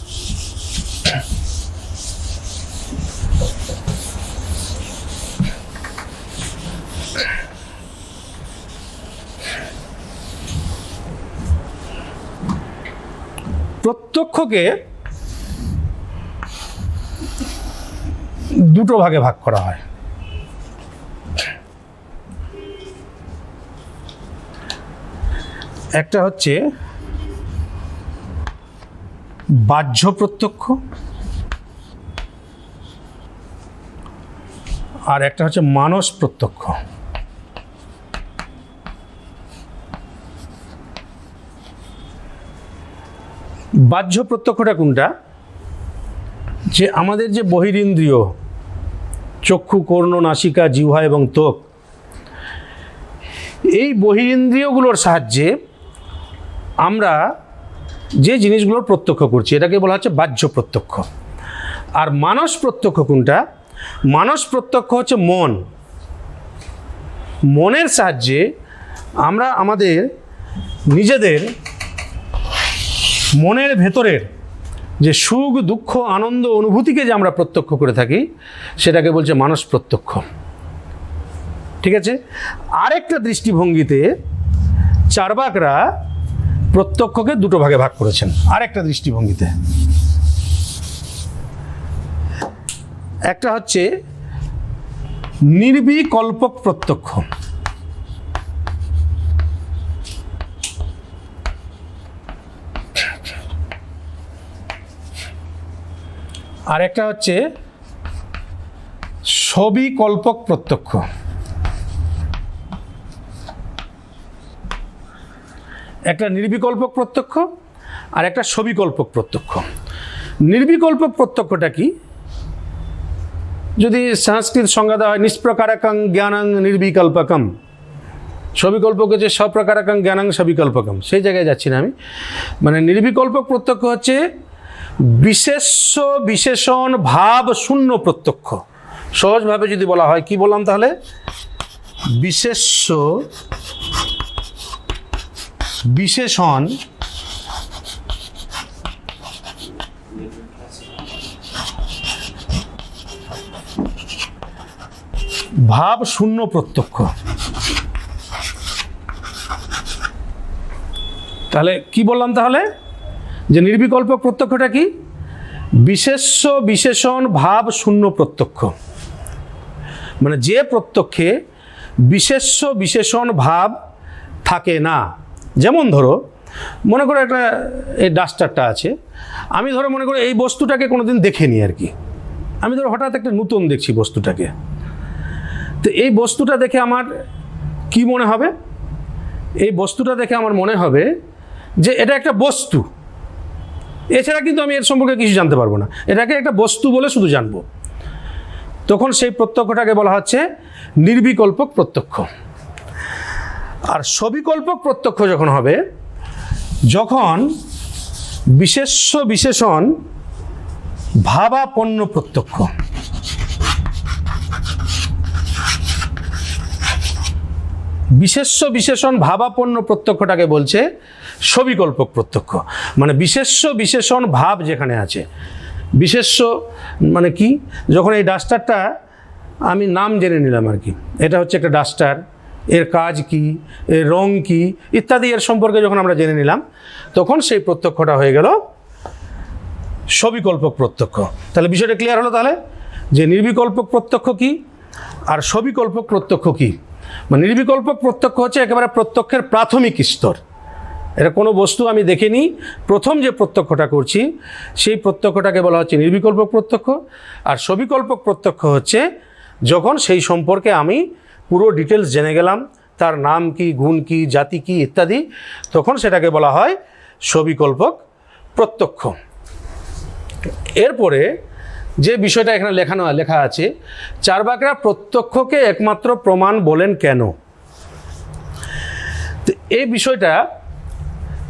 প্রত্যক্ষকে দুটো ভাগে ভাগ করা হয়। একটা হচ্ছে বাহ্য প্রত্যক্ষ, আর একটা হচ্ছে মানস প্রত্যক্ষ। বাহ্য প্রত্যক্ষটা কোনটা? যে আমাদের যে বহিরিন্দ্রিয় চক্ষু, কর্ণ, নাসিকা, জিহ্বা এবং ত্বক, এই বহিরিন্দ্রিয়গুলোর সাহায্যে আমরা যে জিনিসগুলোর প্রত্যক্ষ করছি, এটাকে বলা হচ্ছে বাহ্য প্রত্যক্ষ। আর মানস প্রত্যক্ষ কোনটা? মানস প্রত্যক্ষ হচ্ছে মন, মনের সাহায্যে আমরা আমাদের নিজেদের মনের ভেতরের যে সুখ, দুঃখ, আনন্দ অনুভূতিকে যে আমরা প্রত্যক্ষ করে থাকি, সেটাকে বলছে মানস প্রত্যক্ষ। ঠিক আছে? আরেকটা দৃষ্টিভঙ্গিতে চার্বাকরা প্রত্যক্ষকে দুটো ভাগে ভাগ করেছেন। আরেকটা দৃষ্টিভঙ্গিতে একটা হচ্ছে নির্বিকল্পক প্রত্যক্ষ, আর একটা হচ্ছে সবিকল্পক প্রত্যক্ষ। একটা নির্বিকল্পক প্রত্যক্ষ আর একটা সবিকল্পক প্রত্যক্ষ। নির্বিকল্পক প্রত্যক্ষটা কি? যদি সংস্কৃত সংজ্ঞা দেওয়া হয় নিষ্প্রকারকং জ্ঞানং নির্বিকল্পকম, সবিকল্পক হচ্ছে স্বপ্রকারকং জ্ঞানং সবিকল্পকম, সেই জায়গায় যাচ্ছি না আমি। মানে নির্বিকল্পক প্রত্যক্ষ হচ্ছে বিশেষ্য বিশেষণ ভাব শূন্য প্রত্যক্ষ। সহজভাবে যদি বলা হয়, কি বললাম তাহলে? বিশেষ্য বিশেষণ ভাব শূন্য প্রত্যক্ষ। তাহলে কি বললাম তাহলে? যে নির্বিকল্পক প্রত্যক্ষটা কি? বিশেষ্য বিশেষণ ভাব শূন্য প্রত্যক্ষ। মানে যে প্রত্যক্ষে বিশেষ্য বিশেষণ ভাব থাকে না। যেমন ধরো, মনে করো একটা এই ডাস্টারটা আছে, আমি ধরো মনে করো এই বস্তুটাকে কোনোদিন দেখিনি আর কি, আমি ধরো হঠাৎ একটা নতুন দেখছি বস্তুটাকে, তো এই বস্তুটা দেখে আমার কি মনে হবে? এই বস্তুটা দেখে আমার মনে হবে যে এটা একটা বস্তু, এছাড়া কিন্তু আমি এর সম্পর্কে কিছু জানতে পারবো না, এটাকে একটা বস্তু বলে শুধু জানবো। তখন সেই প্রত্যক্ষটাকে বলা হচ্ছে নির্বিকল্পক প্রত্যক্ষ। আর সবিকল্পক প্রত্যক্ষ যখন হবে, যখন বিশেষ্য বিশেষণ ভাবাপন্ন প্রত্যক্ষ। বিশেষ্য বিশেষণ ভাবাপন্ন প্রত্যক্ষটাকে বলছে সবিকল্পক প্রত্যক্ষ, মানে বিশেষ্য বিশেষণ ভাব যেখানে আছে। বিশেষ্য মানে কি, যখন এই ডাস্টারটা আমি নাম জেনে নিলাম আর কি, এটা হচ্ছে একটা ডাস্টার, এর কাজ কি, এর রং কি ইত্যাদি এর সম্পর্কে যখন আমরা জেনে নিলাম, তখন সেই প্রত্যক্ষটা হয়ে গেল সবিকল্পক প্রত্যক্ষ। তাহলে বিষয়টা ক্লিয়ার হলো তাহলে, যে নির্বিকল্পক প্রত্যক্ষ কি আর সবিকল্পক প্রত্যক্ষ কি। মানে নির্বিকল্পক প্রত্যক্ষ হচ্ছে একেবারে প্রত্যক্ষের প্রাথমিক স্তর, এটা কোনো বস্তু আমি দেখিনি, প্রথম যে প্রত্যক্ষটা করছি সেই প্রত্যক্ষটাকে বলা হচ্ছে নির্বিকল্পক প্রত্যক্ষ। আর সবিকল্পক প্রত্যক্ষ হচ্ছে যখন সেই সম্পর্কে আমি পুরো ডিটেলস জেনে গেলাম, তার নাম কি, গুণ কি, জাতি কি ইত্যাদি, তখন সেটাকে বলা হয় সবিকল্পক প্রত্যক্ষ। এরপরে যে বিষয়টা এখানে লেখা আছে, চার্বাকরা প্রত্যক্ষকে একমাত্র প্রমাণ বলেন কেন। তো এই বিষয়টা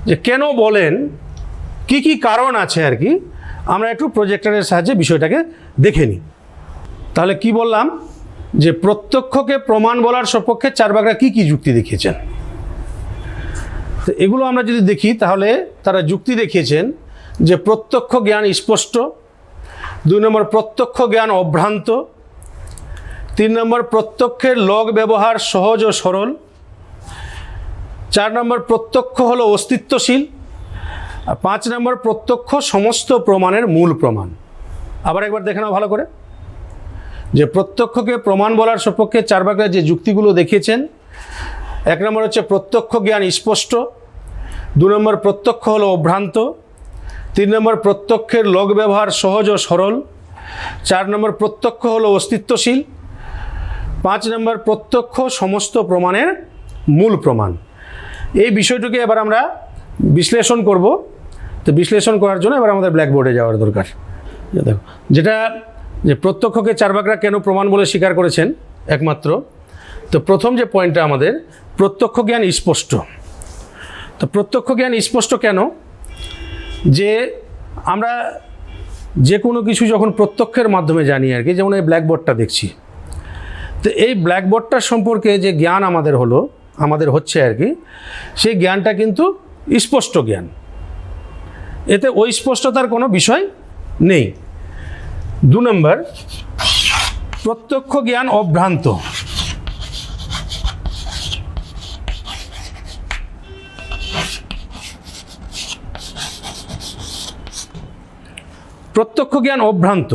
যে কেন বলেন, কি কি কারণ আছে আর কি, আমরা একটু প্রজেক্টরের সাহায্যে বিষয়টাকে দেখে নিই। তাহলে কি বললাম, যে প্রত্যক্ষকে প্রমাণ বলার সপক্ষে চার্বাকরা কি কি যুক্তি দেখিয়েছেন। তো এগুলো আমরা যদি দেখি তাহলে তারা যুক্তি দেখিয়েছেন যে প্রত্যক্ষ জ্ঞান স্পষ্ট, 2 নম্বর প্রত্যক্ষ জ্ঞান অভ্রান্ত, 3 নম্বর প্রত্যক্ষের লগ ব্যবহার সহজ ও সরল, 4 নম্বর প্রত্যক্ষ হলো অস্তিত্বশীল, আর 5 নম্বর প্রত্যক্ষ সমস্ত প্রমাণের মূল প্রমাণ। আবার একবার দেখে নাও ভালো করে, যে প্রত্যক্ষকে প্রমাণ বলার সপক্ষে চার্বাকরা যে যুক্তিগুলো দেখিয়েছেন, 1 নম্বর হচ্ছে প্রত্যক্ষ জ্ঞান স্পষ্ট, 2 নম্বর প্রত্যক্ষ হলো অভ্রান্ত, 3 নম্বর প্রত্যক্ষের লগ ব্যবহার সহজ ও সরল, 4 নম্বর প্রত্যক্ষ হলো অস্তিত্বশীল, 5 নম্বর প্রত্যক্ষ সমস্ত প্রমাণের মূল প্রমাণ। এই বিষয়টিকে এবার আমরা বিশ্লেষণ করব। তো বিশ্লেষণ করার জন্য এবার আমাদের ব্ল্যাকবোর্ডে যাওয়ার দরকার। দেখো, যেটা যে প্রত্যক্ষকে চার্বাকরা কেন প্রমাণ বলে স্বীকার করেছেন একমাত্র, তো প্রথম যে পয়েন্টটা আমাদের, প্রত্যক্ষ জ্ঞান স্পষ্ট। তো প্রত্যক্ষ জ্ঞান স্পষ্ট কেন, যে আমরা যে কোনো কিছু যখন প্রত্যক্ষের মাধ্যমে জানি আর কি, যেমন এই ব্ল্যাকবোর্ডটা দেখছি, তো এই ব্ল্যাকবোর্ডটার সম্পর্কে যে জ্ঞান আমাদের হচ্ছে আর কি, সেই জ্ঞানটা কিন্তু স্পষ্ট জ্ঞান, এতে অস্পষ্টতার কোনো বিষয় নেই। 2 নম্বর প্রত্যক্ষ জ্ঞান অভ্রান্ত। প্রত্যক্ষ জ্ঞান অভ্রান্ত।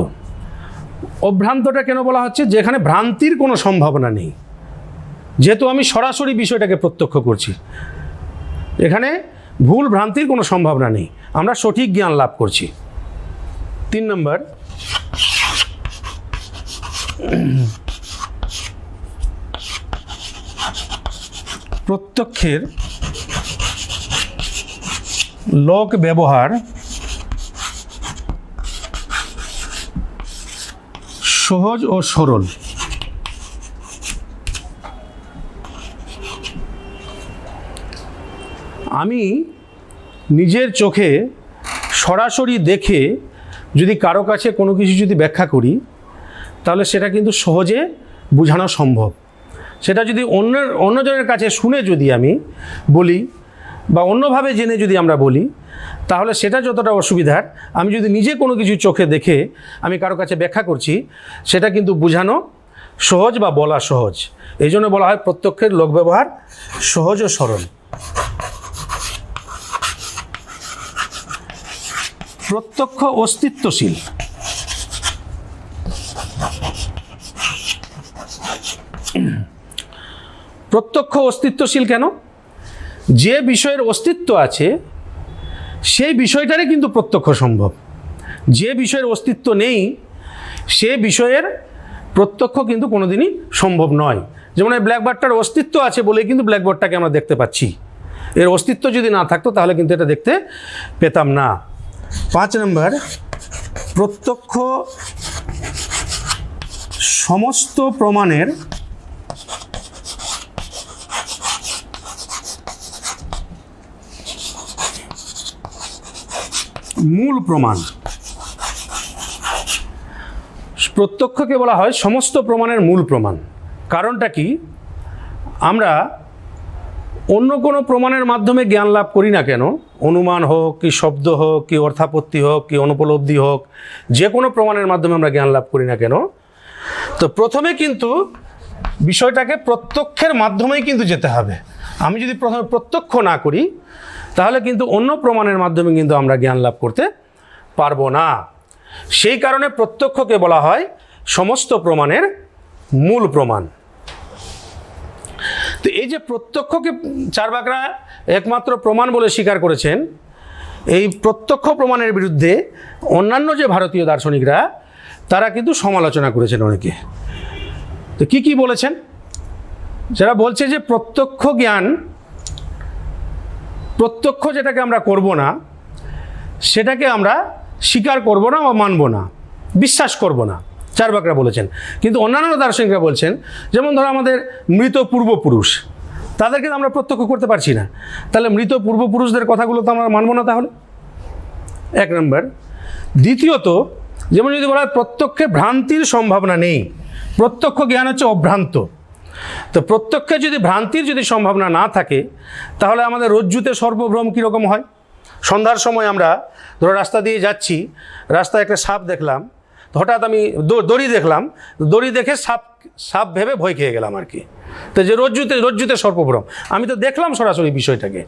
অভ্রান্তটা কেন বলা হচ্ছে, যেখানে ভ্রান্তির কোনো সম্ভাবনা নেই, যেহেতু আমি সরাসরি বিষয়টাকে প্রত্যক্ষ করছি, এখানে ভুল ভ্রান্তির কোনো সম্ভাবনা নেই, আমরা সঠিক জ্ঞান লাভ করছি। 3 নম্বর প্রত্যক্ষের লগ ব্যবহার সহজ ও সরল। আমি নিজের চোখে সরাসরি দেখে যদি কারো কাছে কোনো কিছু যদি ব্যাখ্যা করি, তাহলে সেটা কিন্তু সহজে বোঝানো সম্ভব। সেটা যদি অন্যজনের কাছে শুনে যদি আমি বলি বা অন্যভাবে জেনে যদি আমরা বলি, তাহলে সেটা যতটা অসুবিধার, আমি যদি নিজে কোনো কিছু চোখে দেখে আমি কারো কাছে ব্যাখ্যা করছি, সেটা কিন্তু বোঝানো সহজ বা বলা সহজ। এই জন্য বলা হয় প্রত্যক্ষের লগ ব্যবহার সহজ ও সরল। প্রত্যক্ষ অস্তিত্বশীল। প্রত্যক্ষ অস্তিত্বশীল কেন? যে বিষয়ের অস্তিত্ব আছে সেই বিষয়টারই কিন্তু প্রত্যক্ষ সম্ভব। যে বিষয়ের অস্তিত্ব নেই সে বিষয়ের প্রত্যক্ষ কিন্তু কোনোদিনই সম্ভব নয়। যেমন এই ব্ল্যাকবোর্ডটার অস্তিত্ব আছে বলেই কিন্তু ব্ল্যাকবোর্ডটাকে আমরা দেখতে পাচ্ছি, এর অস্তিত্ব যদি না থাকতো তাহলে কিন্তু এটা দেখতে পেতাম না। 5 নম্বর প্রত্যক্ষ সমস্ত প্রমাণের মূল প্রমাণ। প্রত্যক্ষকে বলা হয় সমস্ত প্রমাণের মূল প্রমাণ। কারণটা কি? আমরা অন্য কোনো প্রমাণের মাধ্যমে জ্ঞান লাভ করি না কেন, অনুমান হোক কি শব্দ হোক কি অর্থাপত্তি হোক কি অনুপলব্ধি হোক, যে কোনো প্রমাণের মাধ্যমে আমরা জ্ঞান লাভ করি না কেন, তো প্রথমে কিন্তু বিষয়টাকে প্রত্যক্ষের মাধ্যমেই কিন্তু যেতে হবে। আমি যদি প্রথমে প্রত্যক্ষ না করি তাহলে কিন্তু অন্য প্রমাণের মাধ্যমে কিন্তু আমরা জ্ঞান লাভ করতে পারবো না। সেই কারণে প্রত্যক্ষকে বলা হয় সমস্ত প্রমাণের মূল প্রমাণ। তো এই যে প্রত্যক্ষকে চার্বাকরা একমাত্র প্রমাণ বলে স্বীকার করেছেন, এই প্রত্যক্ষ প্রমাণের বিরুদ্ধে অন্যান্য যে ভারতীয় দার্শনিকরা তারা কিন্তু সমালোচনা করেছেন অনেকে। তো কি বলেছেন? যারা বলছে যে প্রত্যক্ষ জ্ঞান, প্রত্যক্ষ যেটাকে আমরা করব না সেটাকে আমরা স্বীকার করব না বা মানব না, বিশ্বাস করব না, চার্বাকরা বলেছেন। কিন্তু অন্যান্য দার্শনিকরা বলছেন, যেমন ধরো আমাদের মৃত পূর্বপুরুষ, তাদেরকে তো আমরা প্রত্যক্ষ করতে পারছি না, তাহলে মৃত পূর্বপুরুষদের কথাগুলো তো আমরা মানব না তাহলে, এক নম্বর। দ্বিতীয়ত, যেমন যদি বলা হয় প্রত্যক্ষে ভ্রান্তির সম্ভাবনা নেই, প্রত্যক্ষ জ্ঞান হচ্ছে অভ্রান্ত, তো প্রত্যক্ষে যদি ভ্রান্তির যদি সম্ভাবনা না থাকে তাহলে আমাদের রজ্জুতে সর্পভ্রম কীরকম হয়? সন্ধ্যার সময় আমরা ধরো রাস্তা দিয়ে যাচ্ছি, রাস্তায় একটা সাপ দেখলাম, হঠাৎ আমি দড়ি দেখলাম, দড়ি দেখে সাপ ভেবে ভয় খেয়ে গেলাম আর কি। তো যে রজ্জুতে সর্পভ্রম, আমি তো দেখলাম সরাসরি বিষয়টাকে,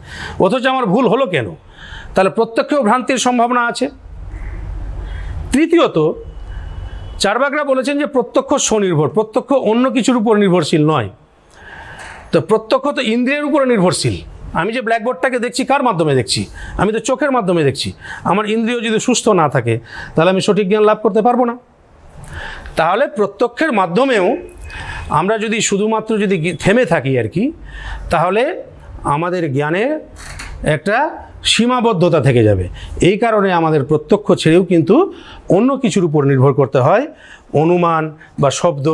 অথচ আমার ভুল হলো কেন? তাহলে প্রত্যক্ষেও ভ্রান্তির সম্ভাবনা আছে। তৃতীয়ত, চার্বাকরা বলেছেন যে প্রত্যক্ষ স্বনির্ভর, প্রত্যক্ষ অন্য কিছুর উপর নির্ভরশীল নয়। তো প্রত্যক্ষ তো ইন্দ্রিয়ের উপর নির্ভরশীল। আমি যে ব্ল্যাকবোর্ডটাকে দেখছি কার মাধ্যমে দেখছি? আমি তো চোখের মাধ্যমে দেখছি। আমার ইন্দ্রিয় যদি সুস্থ না থাকে তাহলে আমি সঠিক জ্ঞান লাভ করতে পারবো না। তাহলে প্রত্যক্ষের মাধ্যমেও আমরা যদি শুধুমাত্র যদি থেমে থাকি আর কি, তাহলে আমাদের জ্ঞানে একটা সীমাবদ্ধতা থেকে যাবে। এই কারণে আমাদের প্রত্যক্ষ ছেড়েও কিন্তু অন্য কিছুর উপর নির্ভর করতে হয়, অনুমান বা শব্দ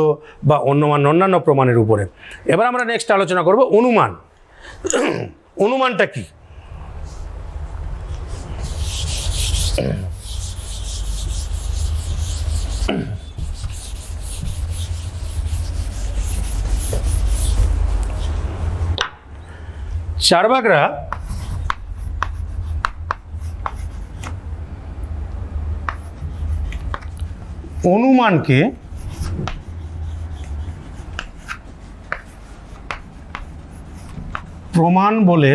বা অন্যান্য প্রমাণের উপরে। এবার আমরা নেক্সট আলোচনা করব অনুমান। অনুমানটা কি? চার্বাকরা অনুমানকে প্রমাণ বলে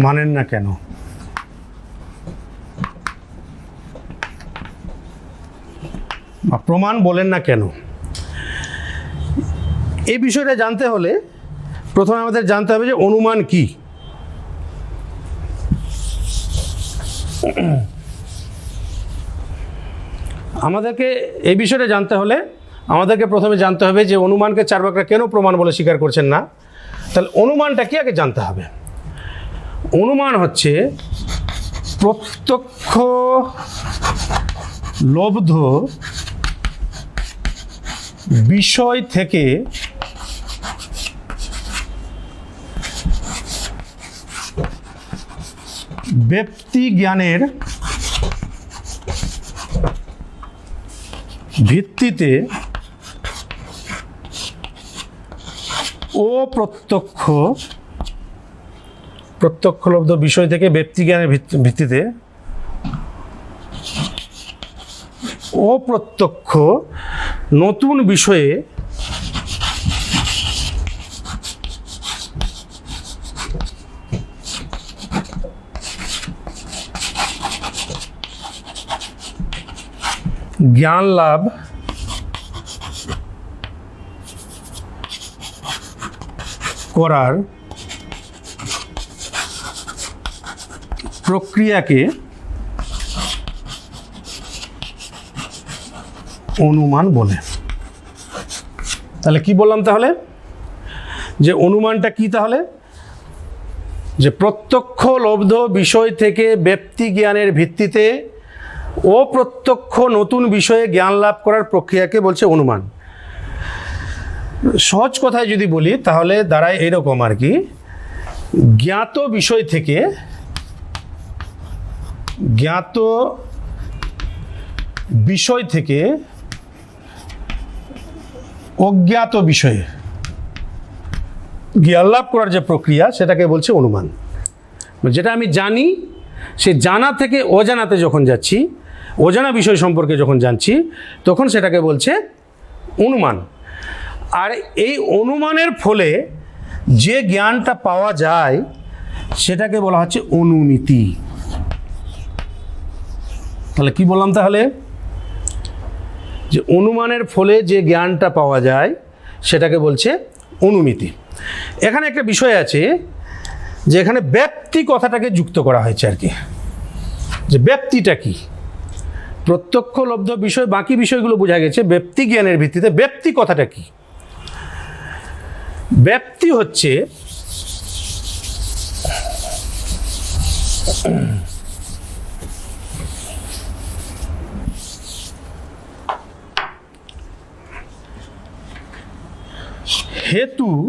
মানেন না কেন? বা প্রমাণ বলেন না কেন? এই বিষয়টা জানতে হলে প্রথমে আমাদের জানতে হবে যে অনুমান কি। আমাদেরকে এই বিষয়টা জানতে হলে আমাদেরকে প্রথমে জানতে হবে যে অনুমানকে চার্বাকরা কেন প্রমাণ বলে স্বীকার করছেন না। তাহলে অনুমানটা কি আগে জানতে হবে। অনুমান হচ্ছে প্রত্যক্ষ লব্ধ বিষয় থেকে ব্যক্তি জ্ঞানের ভিত্তিতে প্রত্যক্ষলব্ধ বিষয় থেকে ব্যক্তি জ্ঞানের ভিত্তিতে অপ্রত্যক্ষ নতুন বিষয়ে জ্ঞান লাভ করার প্রক্রিয়াকে অনুমান বলে। তাহলে কি বললাম তাহলে? যে অনুমানটা কি তাহলে? যে প্রত্যক্ষ লব্ধ বিষয় থেকে ব্যক্তি জ্ঞানের ভিত্তিতে অপ্রত্যক্ষ নতুন বিষয়ে জ্ঞান লাভ করার প্রক্রিয়াকে বলছে অনুমান। সহজ কথায় যদি বলি তাহলে দাঁড়ায় এরকম আর কি, জ্ঞাত বিষয় থেকে অজ্ঞাত বিষয়ে জ্ঞান লাভ করার যে প্রক্রিয়া সেটাকে বলছে অনুমান। যেটা আমি জানি, সে জানা থেকে অজানাতে যখন যাচ্ছি, অজানা বিষয় সম্পর্কে যখন জানছি, তখন সেটাকে বলছে অনুমান। আর এই অনুমানের ফলে যে জ্ঞানটা পাওয়া যায় সেটাকে বলা হচ্ছে অনুমিতি। তাহলে কি বললাম তাহলে? যে অনুমানের ফলে যে জ্ঞানটা পাওয়া যায় সেটাকে বলছে অনুমিতি। এখানে একটা বিষয় আছে যে এখানে ব্যক্তি কথাটাকে যুক্ত করা হয়েছে আর কি। যে ব্যক্তিটা কি? প্রত্যক্ষলব্ধ বিষয়, বাকি বিষয়গুলো বোঝা গেছে, ব্যক্তি জ্ঞানের ভিত্তিতে ব্যক্তি কথাটা কি? ব্যক্তি হচ্ছে হেতু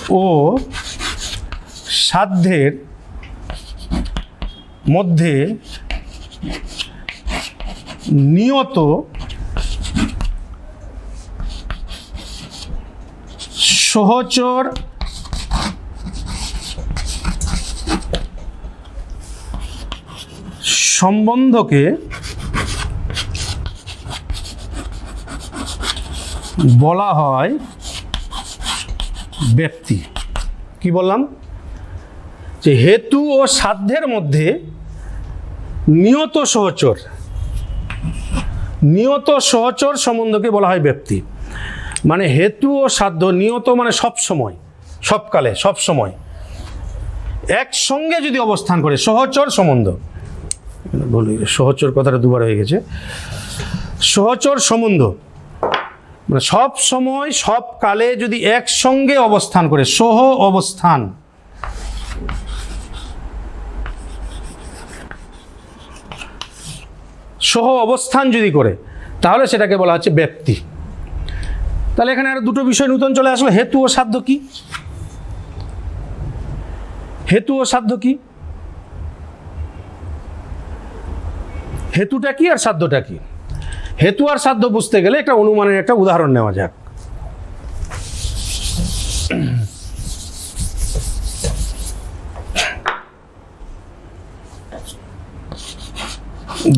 ও সাধ্যের মধ্যে নিয়ত সহচর সম্বন্ধকে বলা হয় ব্যক্তি। কি বললাম? যে হেতু ও সাধ্যের মধ্যে নিয়ত সহচর সম্বন্ধকে বলা হয় ব্যক্তি। মানে হেতু ও সাধ্য, নিয়ত মানে সব সময়, সবকালে, সব সময় একসঙ্গে যদি অবস্থান করে, সহচর সম্বন্ধ, বলি সহচর কথাটা দুবার হয়ে গেছে, সহচর সম্বন্ধ মানে সব সময় সব কালে যদি একসঙ্গে অবস্থান করে, সহ অবস্থান, সহ অবস্থান যদি করে, তাহলে সেটাকে বলা হচ্ছে ব্যক্তি। তাহলে এখানে আরো দুটো বিষয় নতুন চলে আসলো। হেতু ও সাধ্য কি? হেতু ও সাধ্য কি? হেতুটা কি আর সাধ্যটা কি? হেতু আর সাধ্য বুঝতে গেলে একটা অনুমানের একটা উদাহরণ নেওয়া যাক।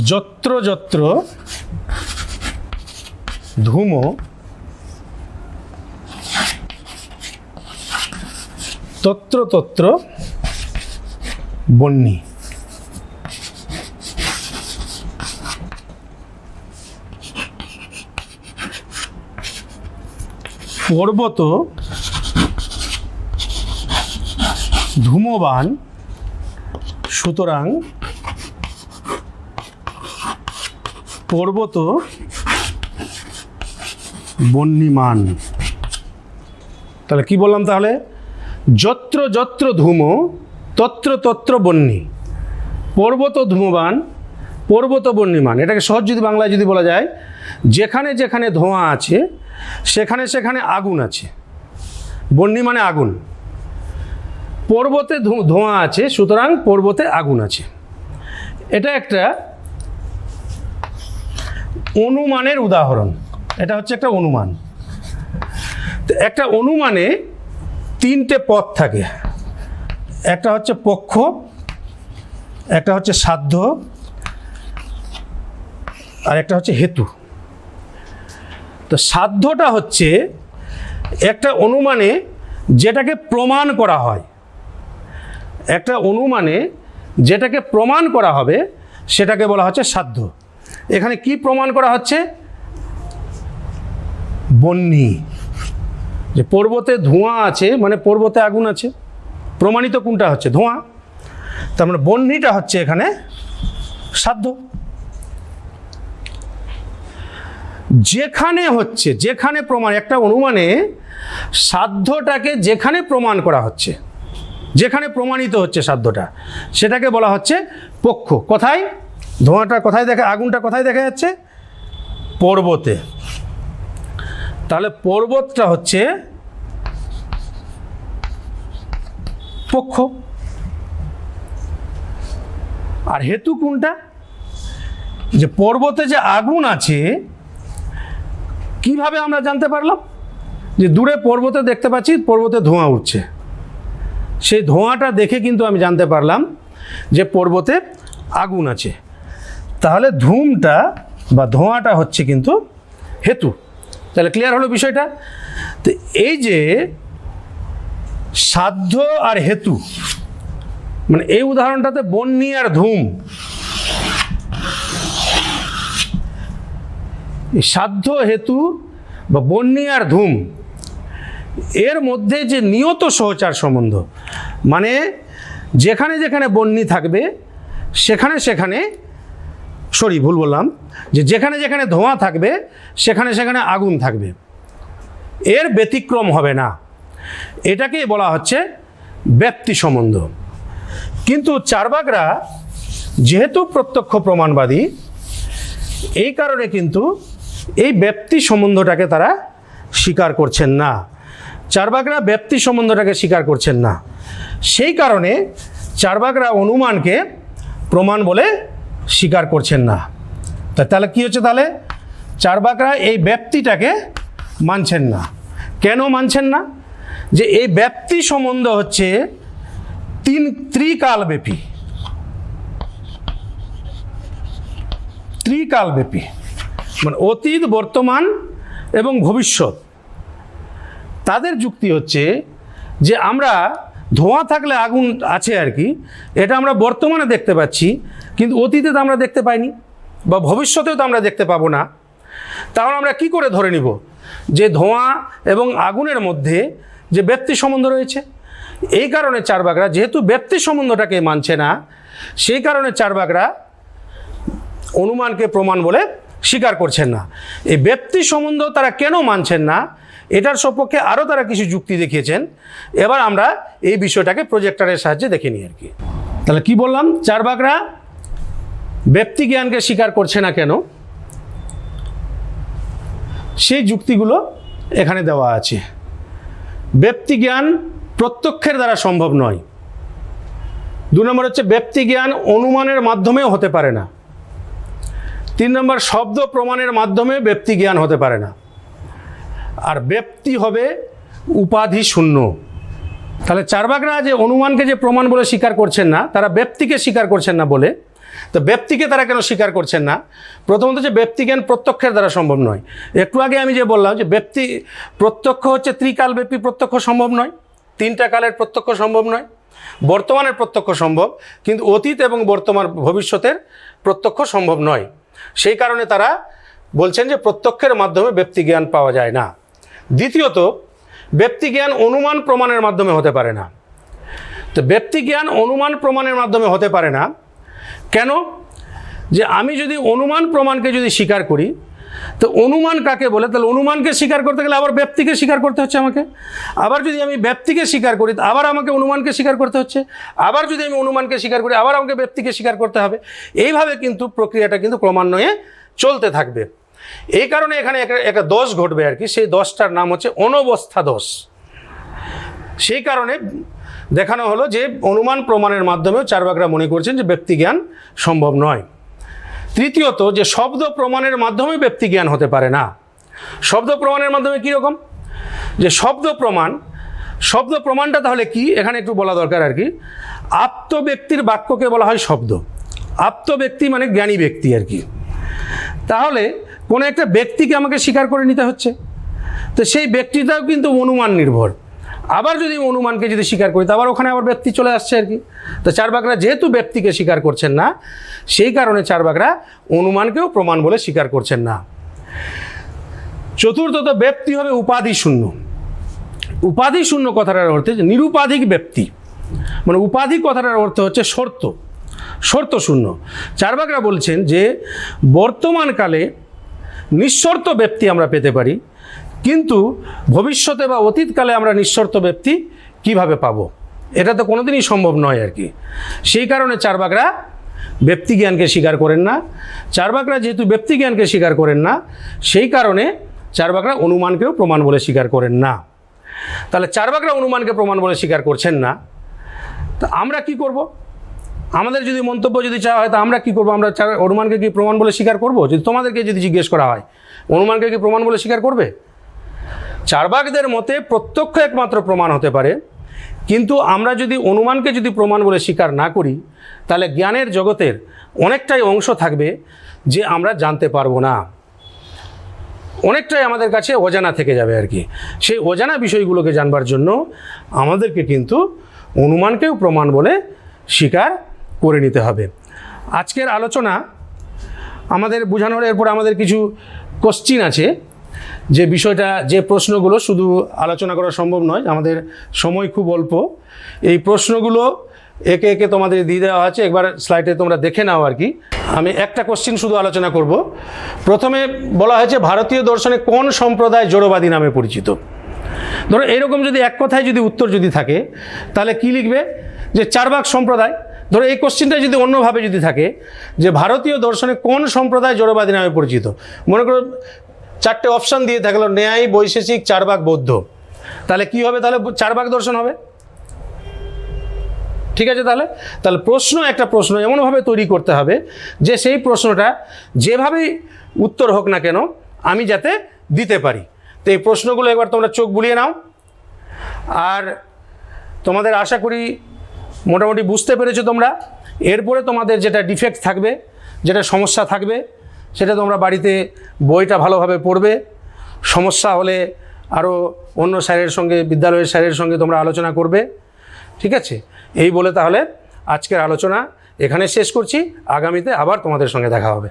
যত্র যত্র ধূমো তত্র তত্র বন্যী। পর্বত ধূমবান, সুতরাং পর্বত বন্যিমান। তাহলে কি বললাম? তাহলে যত্র যত্র ধূম তত্র তত্র বন্যী। পর্বত ধূমবান, পর্বত বন্যিমান। এটাকে সহজ যদি বাংলায় যদি বলা যায়, যেখানে যেখানে ধোঁয়া আছে সেখানে সেখানে আগুন আছে। বন্যী মানে আগুন। পর্বতে ধোঁয়া আছে, সুতরাং পর্বতে আগুন আছে। এটা একটা অনুমানের উদাহরণ। এটা হচ্ছে একটা অনুমান। একটা অনুমানে তিনটে পদ থাকে। একটা হচ্ছে পক্ষ, একটা হচ্ছে সাধ্য, আর একটা হচ্ছে হেতু। তো সাধ্যটা হচ্ছে একটা অনুমানে যেটাকে প্রমাণ করা হয়। একটা অনুমানে যেটাকে প্রমাণ করা হবে সেটাকে বলা হচ্ছে সাধ্য। এখানে কি প্রমাণ করা হচ্ছে? বন্যী। যে পর্বতে ধোঁয়া আছে মানে পর্বতে আগুন আছে। প্রমাণিত কোনটা হচ্ছে? ধোঁয়া। তার মানে বন্যীটা হচ্ছে এখানে সাধ্য। যেখানে হচ্ছে, যেখানে প্রমাণ, একটা অনুমানে সাধ্যটাকে যেখানে প্রমাণ করা হচ্ছে, যেখানে প্রমাণিত হচ্ছে সাধ্যটা, সেটাকে বলা হচ্ছে পক্ষ। কোথায়? ধোঁয়াটা কোথায় দেখা, আগুনটা কোথায় দেখা যাচ্ছে? পর্বতে। তাহলে পর্বতটা হচ্ছে পক্ষ। আর হেতু কোনটা? যে পর্বতে যে আগুন আছে, কিভাবে আমরা জানতে পারলাম? যে দূরে পর্বতে দেখতে পাচ্ছি পর্বতে ধোঁয়া উঠছে, সেই ধোঁয়াটা দেখে কিন্তু আমি জানতে পারলাম যে পর্বতে আগুন আছে। তাহলে ধূমটা বা ধোঁয়াটা হচ্ছে কিন্তু হেতু। তাহলে ক্লিয়ার হলো বিষয়টা? তো এই যে সাধ্য আর হেতু, মানে এই উদাহরণটাতে বন্যী আর ধূম, সাধ্য হেতু বা বন্যী আর ধূম এর মধ্যে যে নিয়ত সহচার সম্বন্ধ, মানে যেখানে যেখানে বন্যী থাকবে সেখানে সেখানে, ভুল বললাম, যে যেখানে যেখানে ধোঁয়া থাকবে সেখানে সেখানে আগুন থাকবে, এর ব্যতিক্রম হবে না। এটাকেই বলা হচ্ছে ব্যক্তি সম্বন্ধ। কিন্তু চার্বাকরা যেহেতু প্রত্যক্ষ প্রমাণবাদী, এই কারণে কিন্তু এই ব্যক্তি সম্বন্ধটাকে তারা স্বীকার করছেন না। চার্বাকরা ব্যক্তি সম্বন্ধটাকে স্বীকার করছেন না, সেই কারণে চার্বাকরা অনুমানকে প্রমাণ বলে স্বীকার করছেন না। তাহলে কি হচ্ছে? তাহলে চার্বাকরা এই ব্যক্তিটাকে মানছেন না। কেন মানছেন না? যে এই ব্যক্তি সম্বন্ধ হচ্ছে ত্রিকালব্যাপী, মানে অতীত, বর্তমান এবং ভবিষ্যৎ। তাদের যুক্তি হচ্ছে যে আমরা ধোঁয়া থাকলে আগুন আছে আর কি, এটা আমরা বর্তমানে দেখতে পাচ্ছি, কিন্তু অতীতে তো আমরা দেখতে পাইনি বা ভবিষ্যতেও তো আমরা দেখতে পাবো না। তাহলে আমরা কি করে ধরে নিব যে ধোঁয়া এবং আগুনের মধ্যে যে ব্যক্তি সম্বন্ধ রয়েছে? এই কারণে চার্বাকরা যেহেতু ব্যক্তি সম্বন্ধটাকে মানছে না, সেই কারণে চার্বাকরা অনুমানকে প্রমাণ বলে স্বীকার করছেন না। এই ব্যক্তি সম্বন্ধ তারা কেন মানছেন না, এটার সপক্ষে আরও তারা কিছু যুক্তি দেখিয়েছেন। এবার আমরা এই বিষয়টাকে প্রজেক্টরের সাহায্যে দেখে নিই আর কি। তাহলে কি বললাম? চার্বাকরা ব্যক্তি জ্ঞানকে স্বীকার করছে না কেন, সেই যুক্তিগুলো এখানে দেওয়া আছে। ব্যক্তি জ্ঞান প্রত্যক্ষের দ্বারা সম্ভব নয়। 2 নম্বর হচ্ছে ব্যক্তি জ্ঞান অনুমানের মাধ্যমেও হতে পারে না। 3 নম্বর শব্দ প্রমাণের মাধ্যমে ব্যক্তি জ্ঞান হতে পারে না। আর ব্যক্তি হবে উপাধি শূন্য। তাহলে চার্বাকরা যে অনুমানকে যে প্রমাণ বলে স্বীকার করছেন না, তারা ব্যক্তিকে স্বীকার করছেন না বলে, তো ব্যক্তিকে তারা কেন স্বীকার করছেন না? প্রথমত যে ব্যক্তি জ্ঞান প্রত্যক্ষের দ্বারা সম্ভব নয়। একটু আগে আমি যে বললাম যে ব্যক্তি প্রত্যক্ষ হচ্ছে ত্রিকালব্যাপী প্রত্যক্ষ সম্ভব নয়, 3টা কালের প্রত্যক্ষ সম্ভব নয়। বর্তমানের প্রত্যক্ষ সম্ভব, কিন্তু অতীত এবং বর্তমান ভবিষ্যতের প্রত্যক্ষ সম্ভব নয়। সেই কারণে তারা বলছেন যে প্রত্যক্ষের মাধ্যমে ব্যক্তি জ্ঞান পাওয়া যায় না। দ্বিতীয়ত, ব্যক্তি জ্ঞান অনুমান প্রমাণের মাধ্যমে হতে পারে না। তো ব্যক্তি জ্ঞান অনুমান প্রমাণের মাধ্যমে হতে পারে না কেন? যে আমি যদি অনুমান প্রমাণকে যদি স্বীকার করি, তো অনুমান কাকে বলে? তাহলে অনুমানকে স্বীকার করতে গেলে আবার ব্যক্তিকে স্বীকার করতে হচ্ছে আমাকে। আবার যদি আমি ব্যক্তিকে স্বীকার করি, আবার আমাকে অনুমানকে স্বীকার করতে হচ্ছে। আবার যদি আমি অনুমানকে স্বীকার করি, আবার আমাকে ব্যক্তিকে স্বীকার করতে হবে। এইভাবে কিন্তু প্রক্রিয়াটা কিন্তু ক্রমান্বয়ে চলতে থাকবে। এই কারণে এখানে একটা দোষ ঘটবে আর কি। সেই দোষটার নাম হচ্ছে অনবস্থা দোষ। সেই কারণে দেখানো হলো যে অনুমান প্রমাণের মাধ্যমেও চার্বাকরা মনে করছেন যে ব্যক্তি জ্ঞান সম্ভব নয়। তৃতীয়ত, যে শব্দ প্রমাণের মাধ্যমে ব্যক্তি জ্ঞান হতে পারে না। শব্দ প্রমাণের মাধ্যমে কীরকম? যে শব্দ প্রমাণটা তাহলে কি, এখানে একটু বলা দরকার আর কি। আপ্ত ব্যক্তির বাক্যকে বলা হয় শব্দ। আপ্ত ব্যক্তি মানে জ্ঞানী ব্যক্তি আর কি। তাহলে কোনো একটা ব্যক্তিকে আমাকে স্বীকার করে নিতে হচ্ছে, তো সেই ব্যক্তিটাও কিন্তু অনুমান নির্ভর। আবার যদি অনুমানকে যদি স্বীকার করি, তো আবার ওখানে আবার ব্যক্তি চলে আসছে আর কি। তো চার্বাকরা যেহেতু ব্যক্তিকে স্বীকার করছেন না, সেই কারণে চার্বাকরা অনুমানকেও প্রমাণ বলে স্বীকার করছেন না। চতুর্থত, ব্যক্তি হবে উপাধি শূন্য। উপাধি শূন্য কথাটার অর্থে নিরুপাধিক ব্যক্তি, মানে উপাধি কথাটার অর্থ হচ্ছে শর্ত শূন্য। চার্বাকরা বলছেন যে বর্তমানকালে নিঃশর্ত ব্যক্তি আমরা পেতে পারি, কিন্তু ভবিষ্যতে বা অতীতকালে আমরা নিঃশর্ত ব্যক্তি কিভাবে পাবো? এটা তো কোনোদিনই সম্ভব নয় আর কি। সেই কারণে চার্বাকরা ব্যক্তি জ্ঞানকে স্বীকার করেন না। চার্বাকরা যেহেতু ব্যক্তি জ্ঞানকে স্বীকার করেন না, সেই কারণে চার্বাকরা অনুমানকেও প্রমাণ বলে স্বীকার করেন না। তাহলে চার্বাকরা অনুমানকে প্রমাণ বলে স্বীকার করছেন না, তা আমরা কি করব? আমাদের যদি মন্তব্য যদি চাওয়া হয়, তা আমরা কী করবো? আমরা অনুমানকে কি প্রমাণ বলে স্বীকার করবো? যদি তোমাদেরকে যদি জিজ্ঞেস করা হয় অনুমানকে কি প্রমাণ বলে স্বীকার করবে? চার্বাকদের মতে প্রত্যক্ষ একমাত্র প্রমাণ হতে পারে, কিন্তু আমরা যদি অনুমানকে যদি প্রমাণ বলে স্বীকার না করি, তাহলে জ্ঞানের জগতের অনেকটাই অংশ থাকবে যে আমরা জানতে পারবো না, অনেকটাই আমাদের কাছে অজানা থেকে যাবে আর কি। সেই অজানা বিষয়গুলোকে জানবার জন্য আমাদেরকে কিন্তু অনুমানকেও প্রমাণ বলে স্বীকার করে নিতে হবে। আজকের আলোচনা আমাদের বোঝানোর এরপর আমাদের কিছু কোশ্চিন আছে, যে বিষয়টা যে প্রশ্নগুলো শুধু আলোচনা করা সম্ভব নয়, আমাদের সময় খুব অল্প। এই প্রশ্নগুলো একে একে তোমাদের দিয়ে দেওয়া আছে, একবার স্লাইডে তোমরা দেখে নাও আর কি। আমি একটা কোশ্চিন শুধু আলোচনা করব। প্রথমে বলা হয়েছে ভারতীয় দর্শনে কোন সম্প্রদায় জড়বাদী নামে পরিচিত? ধরো এরকম যদি এক কথায় যদি উত্তর যদি থাকে, তাহলে কি লিখবে? যে চার্বাক সম্প্রদায়। ধরো এই কোশ্চিনটা যদি অন্যভাবে যদি থাকে, যে ভারতীয় দর্শনে কোন সম্প্রদায় জড়বাদী নামে পরিচিত, মনে করো চারটে অপশান দিয়ে থাকলো, ন্যায়, বৈশেষিক, চার্বাক, বৌদ্ধ, তাহলে কি হবে? তাহলে চার্বাক দর্শন হবে। ঠিক আছে, তাহলে প্রশ্ন একটা প্রশ্ন এমনভাবে তৈরি করতে হবে যে সেই প্রশ্নটা যেভাবেই উত্তর হোক না কেন আমি যাতে দিতে পারি। তো এই প্রশ্নগুলো একবার তোমরা চোখ বুলিয়ে নাও। আর তোমাদের আশা করি মোটামুটি বুঝতে পেরেছো তোমরা। এরপরে তোমাদের যেটা ডিফেক্ট থাকবে, যেটা সমস্যা থাকবে, সেটা তোমরা বাড়িতে বইটা ভালোভাবে পড়বে। সমস্যা হলে আরও অন্য স্যারের সঙ্গে, বিদ্যালয়ের স্যারের সঙ্গে তোমরা আলোচনা করবে। ঠিক আছে, এই বলে তাহলে আজকের আলোচনা এখানে শেষ করছি। আগামীতে আবার তোমাদের সঙ্গে দেখা হবে।